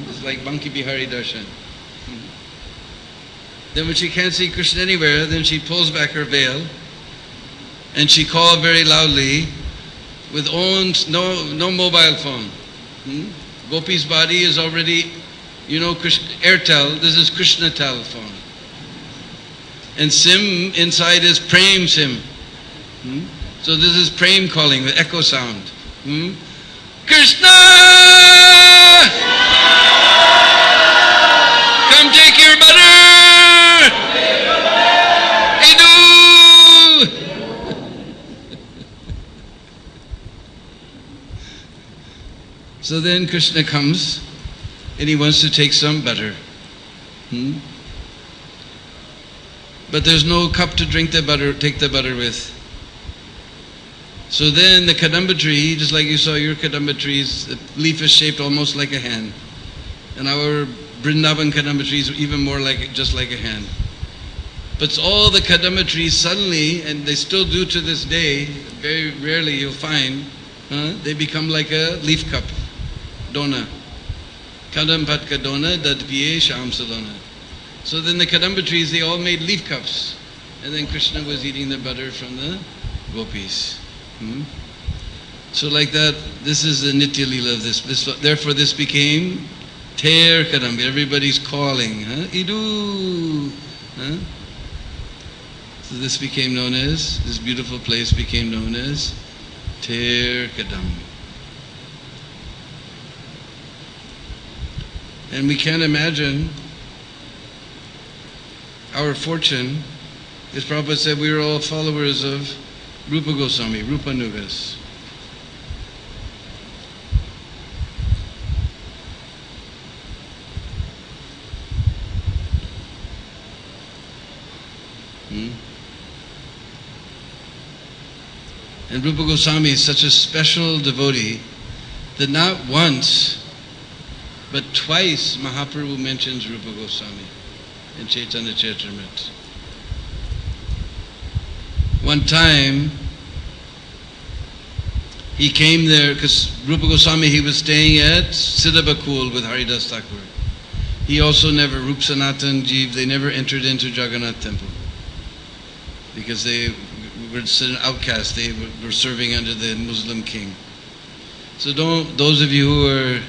It's like Banki Bihari Darshan. Then when she can't see Krishna anywhere, then she pulls back her veil and she calls very loudly with no mobile phone. Gopi's body is already, Airtel, this is Krishna Tel phone. And SIM inside is Prem SIM. So this is Prem calling with echo sound. Krishna! Come take your butter! Idu! So then Krishna comes and he wants to take some butter. But there's no cup to drink the butter, take the butter with. So then the kadamba tree, just like you saw your kadamba trees, the leaf is shaped almost like a hand. And our Vrindavan kadamba tree is even more just like a hand. But all the kadamba trees suddenly, and they still do to this day, very rarely you'll find, they become like a leaf cup, dona. Kadam patka dona, dadpiye sham sadona. So then the kadamba trees, they all made leaf cups. And then Krishna was eating the butter from the gopis. So like that, this is the Nitya Lila of this. Therefore this became Ter Kadamba. Everybody's calling. Idu! So this became known as, this beautiful place became known as Ter Kadamba. And we can't imagine our fortune, as Prabhupada said, we are all followers of Rupa Goswami, Rupa Nugas. And Rupa Goswami is such a special devotee that not once, but twice Mahaprabhu mentions Rupa Goswami in Chaitanya Charitamrita. One time, he came there because Rupa Goswami, he was staying at Siddhabakul with Haridas Thakur. He also never, Rup Sanatan Jeev, they never entered into Jagannath temple because they were an outcast. They were serving under the Muslim king. So those of you who are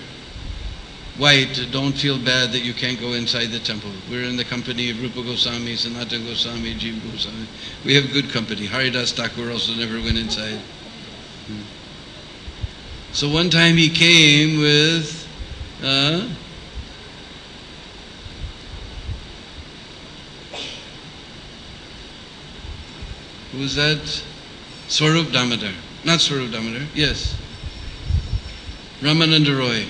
white, don't feel bad that you can't go inside the temple. We're in the company of Rupa Goswami, Sanatana Goswami, Jeev Goswami. We have good company. Haridas Thakur also never went inside. So one time he came with who was that? Swarup Damodar. Not Swarup Damodar, yes. Ramananda Roy.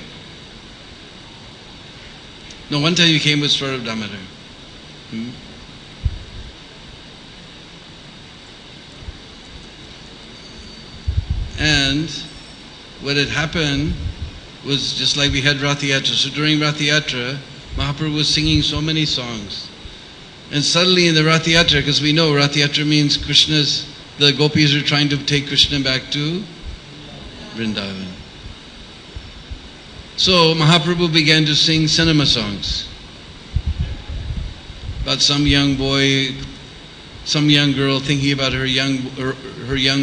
No, one time he came with Swarup Damodar. And what had happened was just like we had Rath Yatra. So during Rath Yatra, Mahaprabhu was singing so many songs. And suddenly in the Rath Yatra, because we know Rath Yatra means the gopis are trying to take Krishna back to Vrindavan. So Mahaprabhu began to sing cinema songs about some young boy, some young girl thinking about her young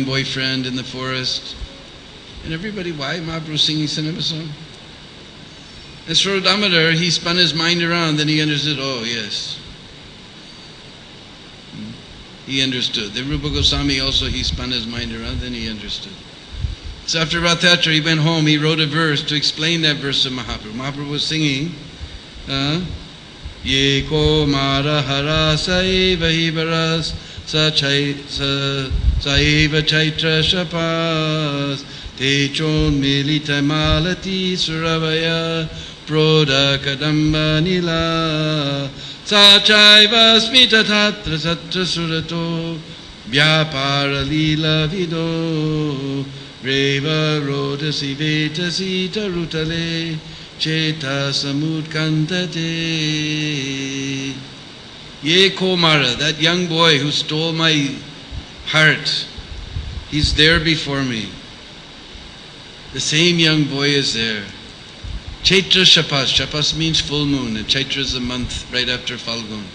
boyfriend in the forest. And everybody, why Mahaprabhu singing cinema song? And Swarup Damodar, he spun his mind around, then he understood, oh yes. He understood. The Rupa Goswami also, he spun his mind around, then he understood. So after Rath Yatra, he went home, he wrote a verse to explain that verse of Mahaprabhu. Mahaprabhu was singing, Ye ko mara hara saiva hibaras saiva chaitra shapas te chon milita malati suravaya proda kadamba nila sachaiva smita tatra satra surato vyapara lila vido Reva rodasi vetasi tarutale cheta samudkantate. Ye Komara, that young boy who stole my heart, he's there before me. The same young boy is there. Chaitra Shapas. Shapas means full moon, and Chaitra is the month right after Falgun.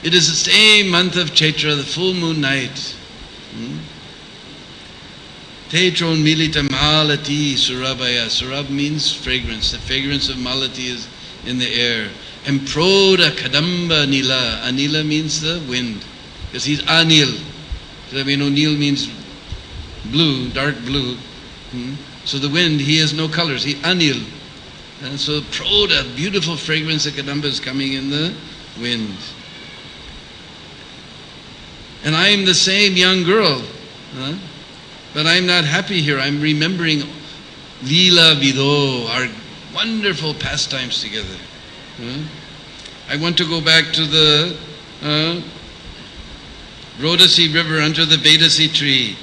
It is the same month of Chaitra, the full moon night. Tetron milita malati surabaya. Surab means fragrance. The fragrance of malati is in the air. And proda kadamba nila. Anila means the wind. Because he's anil. So we know Nil means blue, dark blue. So the wind, he has no colors. He anil. And so Prodha, beautiful fragrance of Kadamba is coming in the wind. And I am the same young girl. But I'm not happy here. I'm remembering Lila Vido, our wonderful pastimes together. I want to go back to the Rodasi river under the Vedasi tree.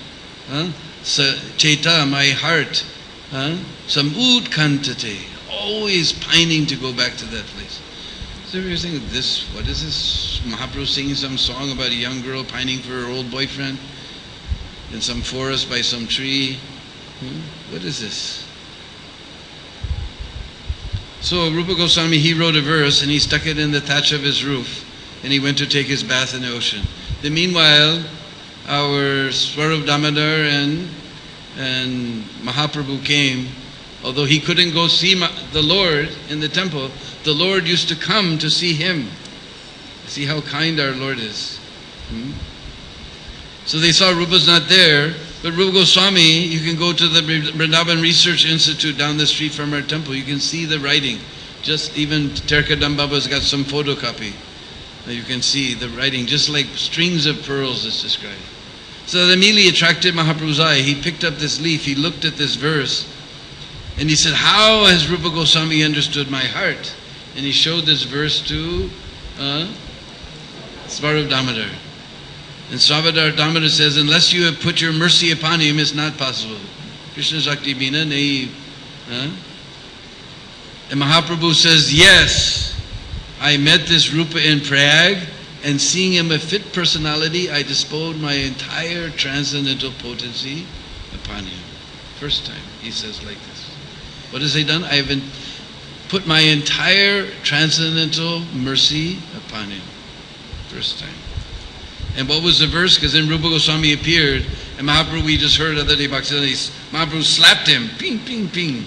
Cheta, my heart. Some utkantate, always pining to go back to that place. So you're saying, what is this? Mahaprabhu singing some song about a young girl pining for her old boyfriend in some forest by some tree. What is this? So Rupa Goswami, he wrote a verse and he stuck it in the thatch of his roof and he went to take his bath in the ocean. Then meanwhile, our Swarup Damodar and Mahaprabhu came. Although he couldn't go see the Lord in the temple, the Lord used to come to see him. See how kind our Lord is. So they saw Rupa's not there, but Rupa Goswami, you can go to the Vrindavan Research Institute down the street from our temple. You can see the writing. Just even Terkadam Baba's got some photocopy. You can see the writing, just like strings of pearls it's described. So that immediately attracted Mahaprabhu's eye. He picked up this leaf, he looked at this verse, and he said, how has Rupa Goswami understood my heart? And he showed this verse to Swarup Damodar. And Swarup Damodar says, unless you have put your mercy upon him, it's not possible. Krishna Shakti Bina nahi. And Mahaprabhu says, yes, I met this Rupa in Prayag, and seeing him a fit personality, I bestowed my entire transcendental potency upon him. First time, he says like this. What has he done? I have put my entire transcendental mercy upon him. First time. And what was the verse? Because then Rupa Goswami appeared, and Mahaprabhu, we just heard the other day, Mahaprabhu slapped him. Ping, ping, ping.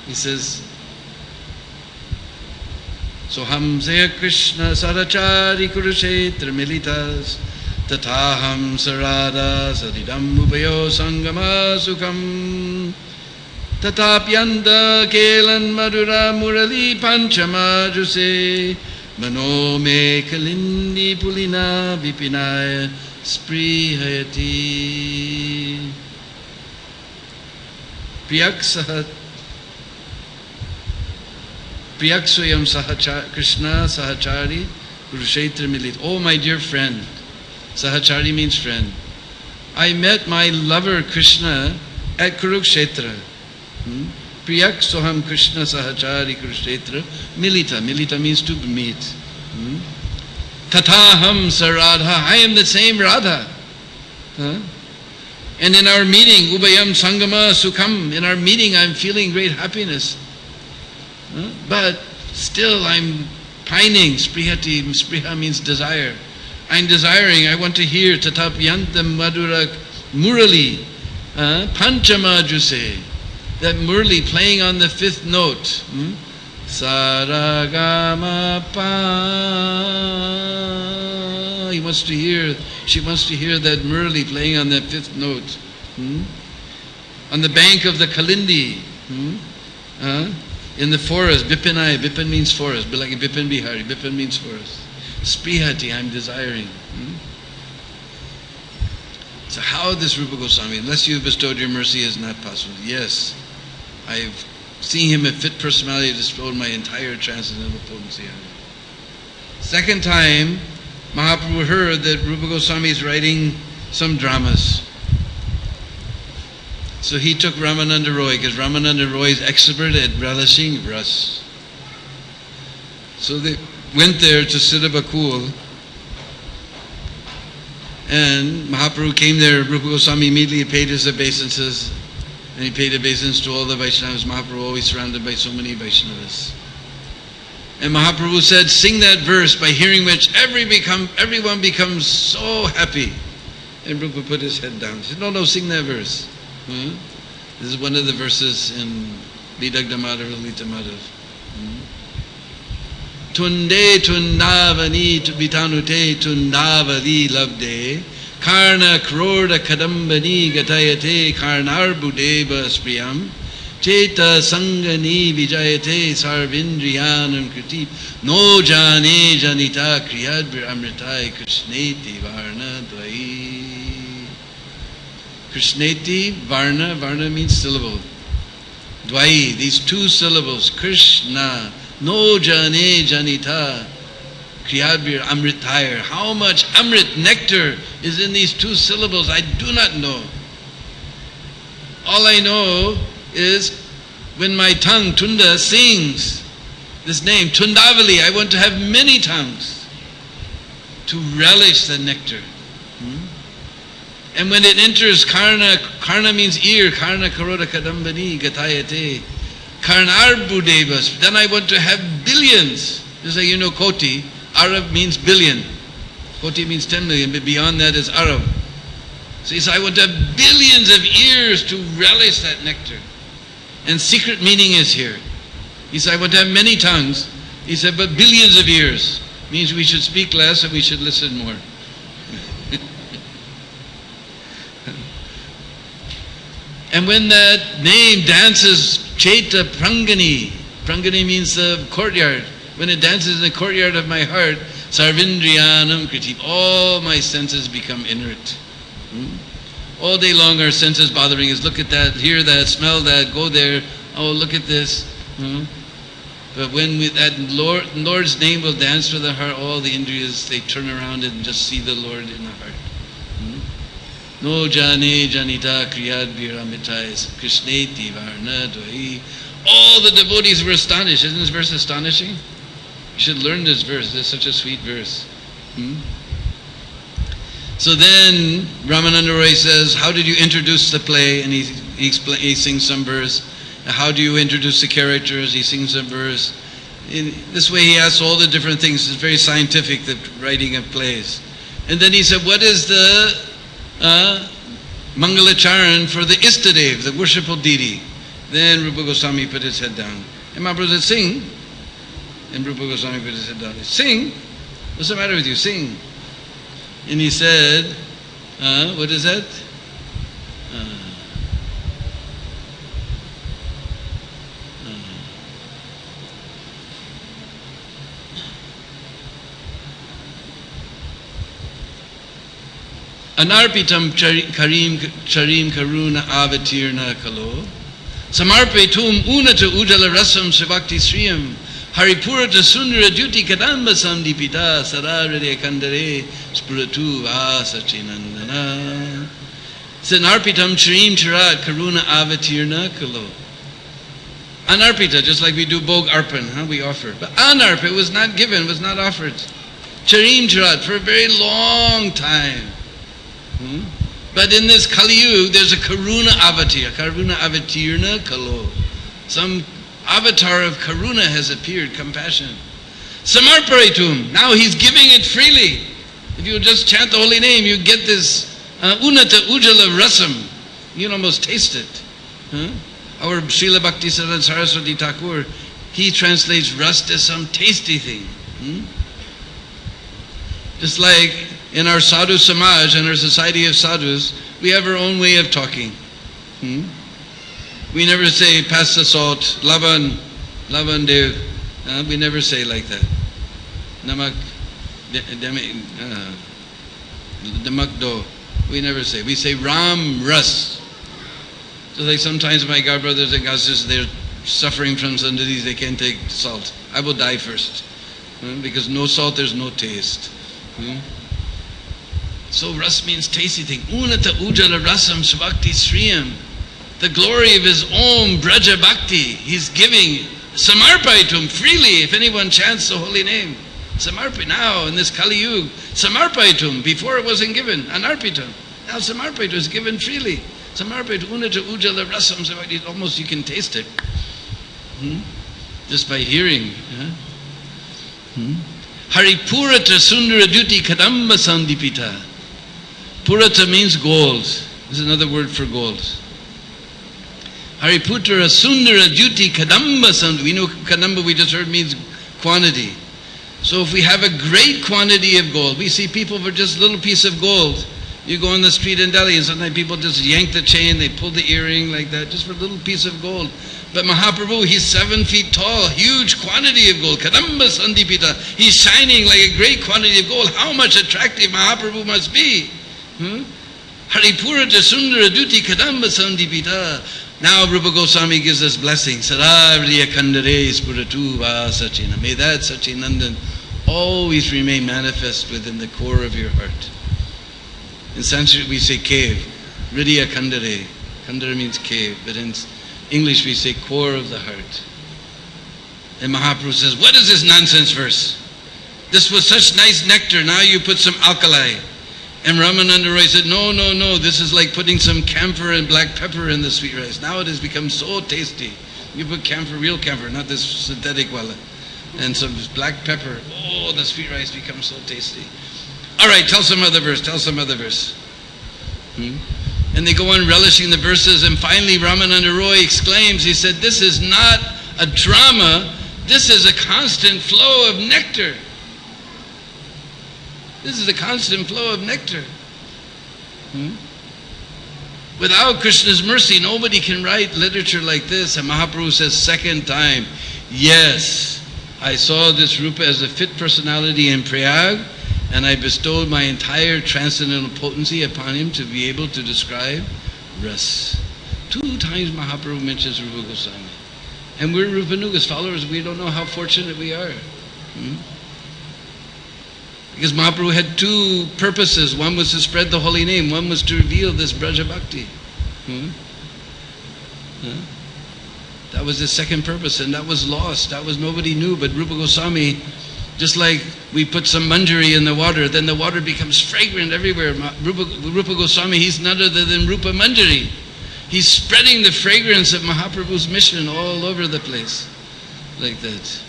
He says, so hamse Krishna sarachari kurushetra militas tataham sarada sadidam upayo sangama sukham tatapyanda kelan madura murali panchama juse mano me kalindi pulina vipinaya sprihayati Priyakswayam Krishna Sahachari Kurukshetra Milit. Oh, my dear friend. Sahachari means friend. I met my lover Krishna at Kurukshetra. Priyak Krishna Sahachari Kurukshetra Milita. Milita means to meet. Tataham Saradha. I am the same Radha. And in our meeting, Ubayam Sangama Sukham, in our meeting I'm feeling great happiness. But still I'm pining. Sprihati, spriha means desire. I'm desiring, I want to hear Tatapyantam Madura Murali, Panchama Juse, that Murali playing on the fifth note. Saragama Pa. He wants to hear, she wants to hear that Murali playing on that fifth note. On the bank of the Kalindi. In the forest, Bipinai, Bipin means forest, like Bipin Bihari, Bipin means forest. Sprihati, I'm desiring. So how this Rupa Goswami, unless you have bestowed your mercy, is not possible. Yes, I've seen him a fit personality, bestowed my entire transcendental potency on him. Second time, Mahaprabhu heard that Rupa Goswami is writing some dramas. So he took Ramananda Roy, because Ramananda Roy is expert at relishing ras. So they went there to Siddhabakul, and Mahaprabhu came there. Rupa Goswami immediately paid his obeisances, and he paid obeisance to all the Vaishnavas. Mahaprabhu always surrounded by so many Vaishnavas. And Mahaprabhu said, sing that verse, by hearing which everyone becomes so happy. And Rupa put his head down. He said, no, sing that verse. This is one of the verses in Vidagda Madhav, Lita Madhav. Tunde tundavani vitanute tundavali labde Karna Kroda Kadambani Gatayate Karnar Budeva Spriyam Cheta Sangani Vijayate Sarvindriyanam Kriti No Jane Janita Kriyadbir Amritai Krishneti Varna Dvai. Krishneti Varna, Varna means syllable. Dvai, these two syllables, Krishna, No Jane Janita Kriyadbir Amritayar. How much Amrit, nectar, is in these two syllables? I do not know. All I know is when my tongue, Tunda, sings this name, Tundavali, I want to have many tongues to relish the nectar. And when it enters Karna, Karna means ear, Karna Karoda Kadambani Gatayate, Karnar Budevas, then I want to have billions. Just like you know Koti, Arab means billion. Koti means 10 million, but beyond that is Arab. So he said, I want to have billions of ears to relish that nectar. And secret meaning is here. He said, I want to have many tongues. He said, but billions of ears means we should speak less and we should listen more. And when that name dances, Cheta Prangani, Prangani means the courtyard. When it dances in the courtyard of my heart, Sarvindriyanam Kriti, all my senses become inert. All day long our senses bothering us. Look at that, hear that, smell that, go there. Oh, look at this. But when that Lord's name will dance through the heart, all the indriyas, they turn around and just see the Lord in the heart. No jane janita kriyad biramitais krishneti varna dvai. All the devotees were astonished. Isn't this verse astonishing? You should learn this verse. It's such a sweet verse. So then Ramananda Roy says, how did you introduce the play? And he sings some verse. How do you introduce the characters? He sings a verse. In this way he asks all the different things. It's very scientific, the writing of plays. And then he said, what is the Mangalacharan for the Istadev, the worshipful deity? Then Rupa Goswami put his head down. And Mahaprabhu said, sing. And Rupa Goswami put his head down. Sing? What's the matter with you? Sing. And he said, what is that? Anarpitam Karim Karuna Avatirna Kalo Samarpetum Unata Ujala Rasam Sivakti Sriyam Haripurata Sundara Duti Kadamba Samdipita Sararade Kandare Spuratu Vasachinandana. Sanarpitam Charim Charat Karuna Avatirna Kalo. Anarpita, just like we do Bog Arpan, we offer. But Anarpita was not given, was not offered. Charim Charat for a very long time. But in this Kali Yuga, there's a Karuna Avatir, Karuna Avatirna Kalo. Some avatar of Karuna has appeared, compassion. Samarparitum, now he's giving it freely. If you just chant the holy name, you get this Unata Ujala Rasam. You can almost taste it. Our Srila Bhaktisiddhanta Saraswati Thakur, he translates Ras as some tasty thing. Just like in our Sadhu Samaj and our society of sadhus, we have our own way of talking. We never say, pass the salt, Lavan Dev. We never say like that. Namak, Damak Do. We never say. We say Ram Ras. Just like sometimes my God brothers and God sisters, they're suffering from some disease, they can't take salt. I will die first. Because no salt, there's no taste. So ras means tasty thing. Unata Ujala Rasam Svakti Sriyam. The glory of his Om Vraja Bhakti. He's giving Samarpaitum freely if anyone chants the holy name. Samarpai now in this Kali Yuga. Samarpaitum. Before it wasn't given. Anarpitam. Now Samarpaitum is given freely. Samarpaitum Unata Ujala Rasam Svakti. Almost you can taste it. Just by hearing. Haripurata Sundara Duti Kadamba Sandipita. Purata means gold. This is another word for gold. Hariputra Sundara Duti Kadamba Sandipita. We know Kadamba, we just heard, means quantity. So if we have a great quantity of gold, we see people for just a little piece of gold, You go on the street in Delhi and sometimes people just yank the chain, they pull the earring like that, just for a little piece of gold. But Mahaprabhu, he's 7 feet tall, huge quantity of gold. Kadamba Sandipita. He's shining like a great quantity of gold. How much attractive Mahaprabhu must be. Haripura Jasundara Duti Kadamba Sandipita. Now Rupa Goswami gives us blessings. Saravriya Kandare Spuratu Va Sachina. May that Sachinandan always remain manifest within the core of your heart. In Sanskrit we say cave. Hridiya Kandare. Kandare means cave, but in English we say core of the heart. And Mahaprabhu says, what is this nonsense verse? This was such nice nectar, now you put some alkali. And Ramananda Roy said, no, this is like putting some camphor and black pepper in the sweet rice. Now it has become so tasty. You put camphor, real camphor, not this synthetic wala. And some black pepper. Oh, the sweet rice becomes so tasty. All right, tell some other verse. And they go on relishing the verses, and finally Ramananda Roy exclaims, he said, this is not a drama, this is a constant flow of nectar. This is a constant flow of nectar. Without Krishna's mercy, nobody can write literature like this. And Mahaprabhu says, second time, yes, I saw this Rupa as a fit personality in Prayag, and I bestowed my entire transcendental potency upon him to be able to describe ras. 2 times Mahaprabhu mentions Rupa Goswami. And we're Rupanuga's followers, we don't know how fortunate we are. Because Mahaprabhu had 2 purposes. One was to spread the holy name, one was to reveal this Vraja Bhakti. That was his second purpose, and that was lost. That was nobody knew, but Rupa Goswami, just like we put some manjari in the water, then the water becomes fragrant everywhere. Rupa Goswami, he's none other than Rupa Manjari. He's spreading the fragrance of Mahaprabhu's mission all over the place, like that.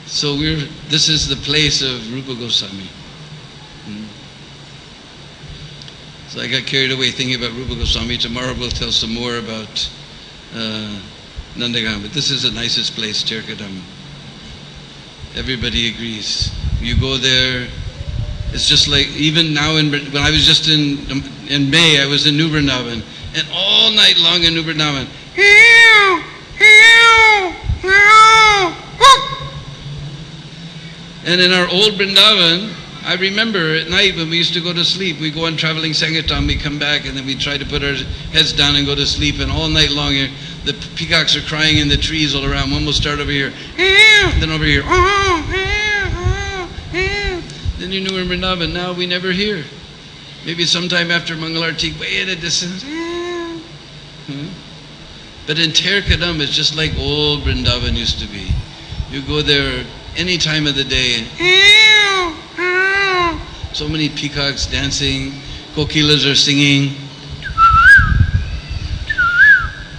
So this is the place of Rupa Goswami. So I got carried away thinking about Rupa Goswami. Tomorrow we'll tell some more about Nandagam. But this is the nicest place, Cherkadam. Everybody agrees. You go there, it's just like, even now, when I was just in May, I was in New Vrindavan, and all night long in New Vrindavan, and in our old Vrindavan, I remember at night when we used to go to sleep, we go on traveling Sangatam, we come back, and then we try to put our heads down and go to sleep, and all night long the peacocks are crying in the trees all around. One will start over here, then over here, then you knew in Vrindavan. Now we never hear. Maybe sometime after Mangalarti, way in a distance. But in Terkadam, it's just like old Vrindavan used to be. You go there any time of the day, so many peacocks dancing, kokilas are singing.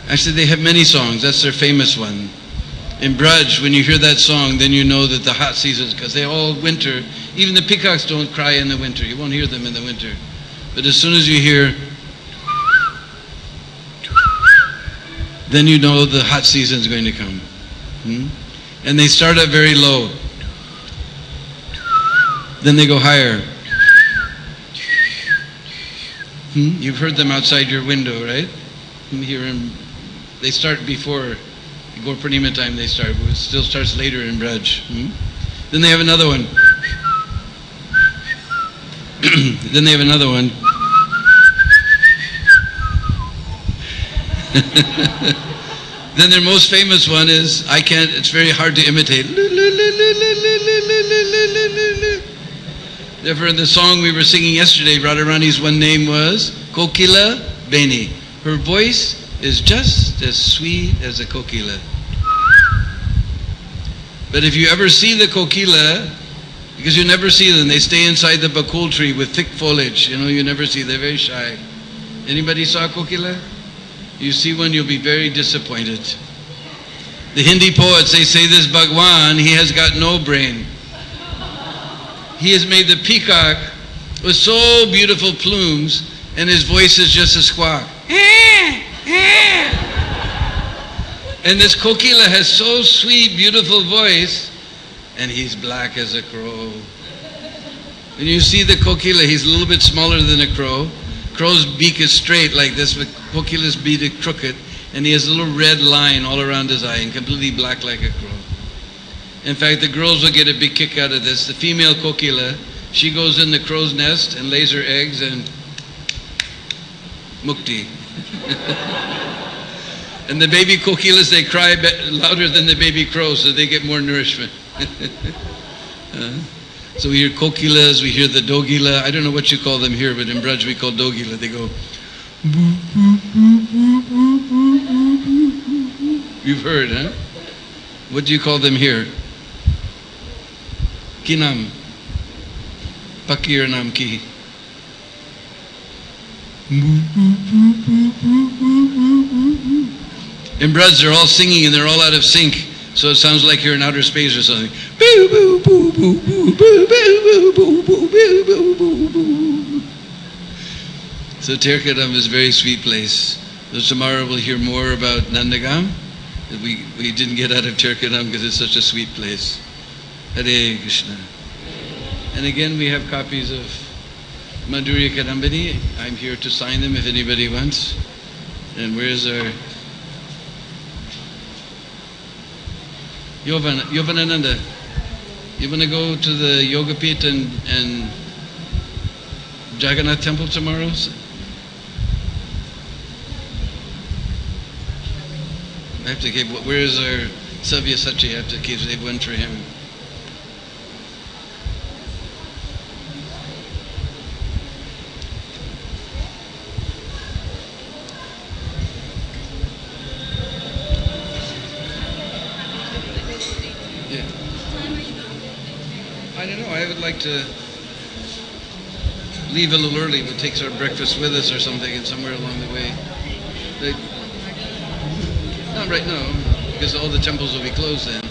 Actually, they have many songs. That's their famous one. In Braj, when you hear that song, then you know that the hot seasons, because they all winter. Even the peacocks don't cry in the winter. You won't hear them in the winter. But as soon as you hear, then you know the hot season is going to come. And they start up very low. Then they go higher. You've heard them outside your window, right? They start before Gaur Purnima time. They start. It still starts later in Braj. Then they have another one. Then they have another one. Then their most famous one is, it's very hard to imitate. Therefore, in the song we were singing yesterday, Radharani's one name was Kokila Beni. Her voice is just as sweet as a kokila. But if you ever see the kokila, because you never see them, they stay inside the bakul tree with thick foliage. You never see, they're very shy. Anybody saw a kokila? You see one, you'll be very disappointed. The Hindi poets, they say this Bhagwan, he has got no brain. He has made the peacock with so beautiful plumes, and his voice is just a squawk. And this kokila has so sweet, beautiful voice, and he's black as a crow. When you see the kokila, he's a little bit smaller than a crow. Crow's beak is straight like this, but kokila's beak is crooked, and he has a little red line all around his eye and completely black like a crow. In fact, the girls will get a big kick out of this. The female kokila, she goes in the crow's nest and lays her eggs and mukti. And the baby kokilas, they cry louder than the baby crows, so they get more nourishment. So we hear kokilas, we hear the dogila. I don't know what you call them here, but in Braj we call dogila. They go. You've heard, huh? What do you call them here? Kinam. Pakir nam ki. In Braj they're all singing and they're all out of sync. So it sounds like you're in outer space or something. So Tirkadam is a very sweet place. So tomorrow we'll hear more about Nandagam. We didn't get out of Tirkadam because it's such a sweet place. Hare Krishna. And again we have copies of Madhurya Kadambini. I'm here to sign them if anybody wants. And where's our Yovanananda, you want to go to the Yoga Pit and Jagannath Temple tomorrow? I have to give, where is our Savya Sachi? I have to give one for him. I don't know, I would like to leave a little early, but takes our breakfast with us or something, and somewhere along the way. Not right now, because all the temples will be closed then.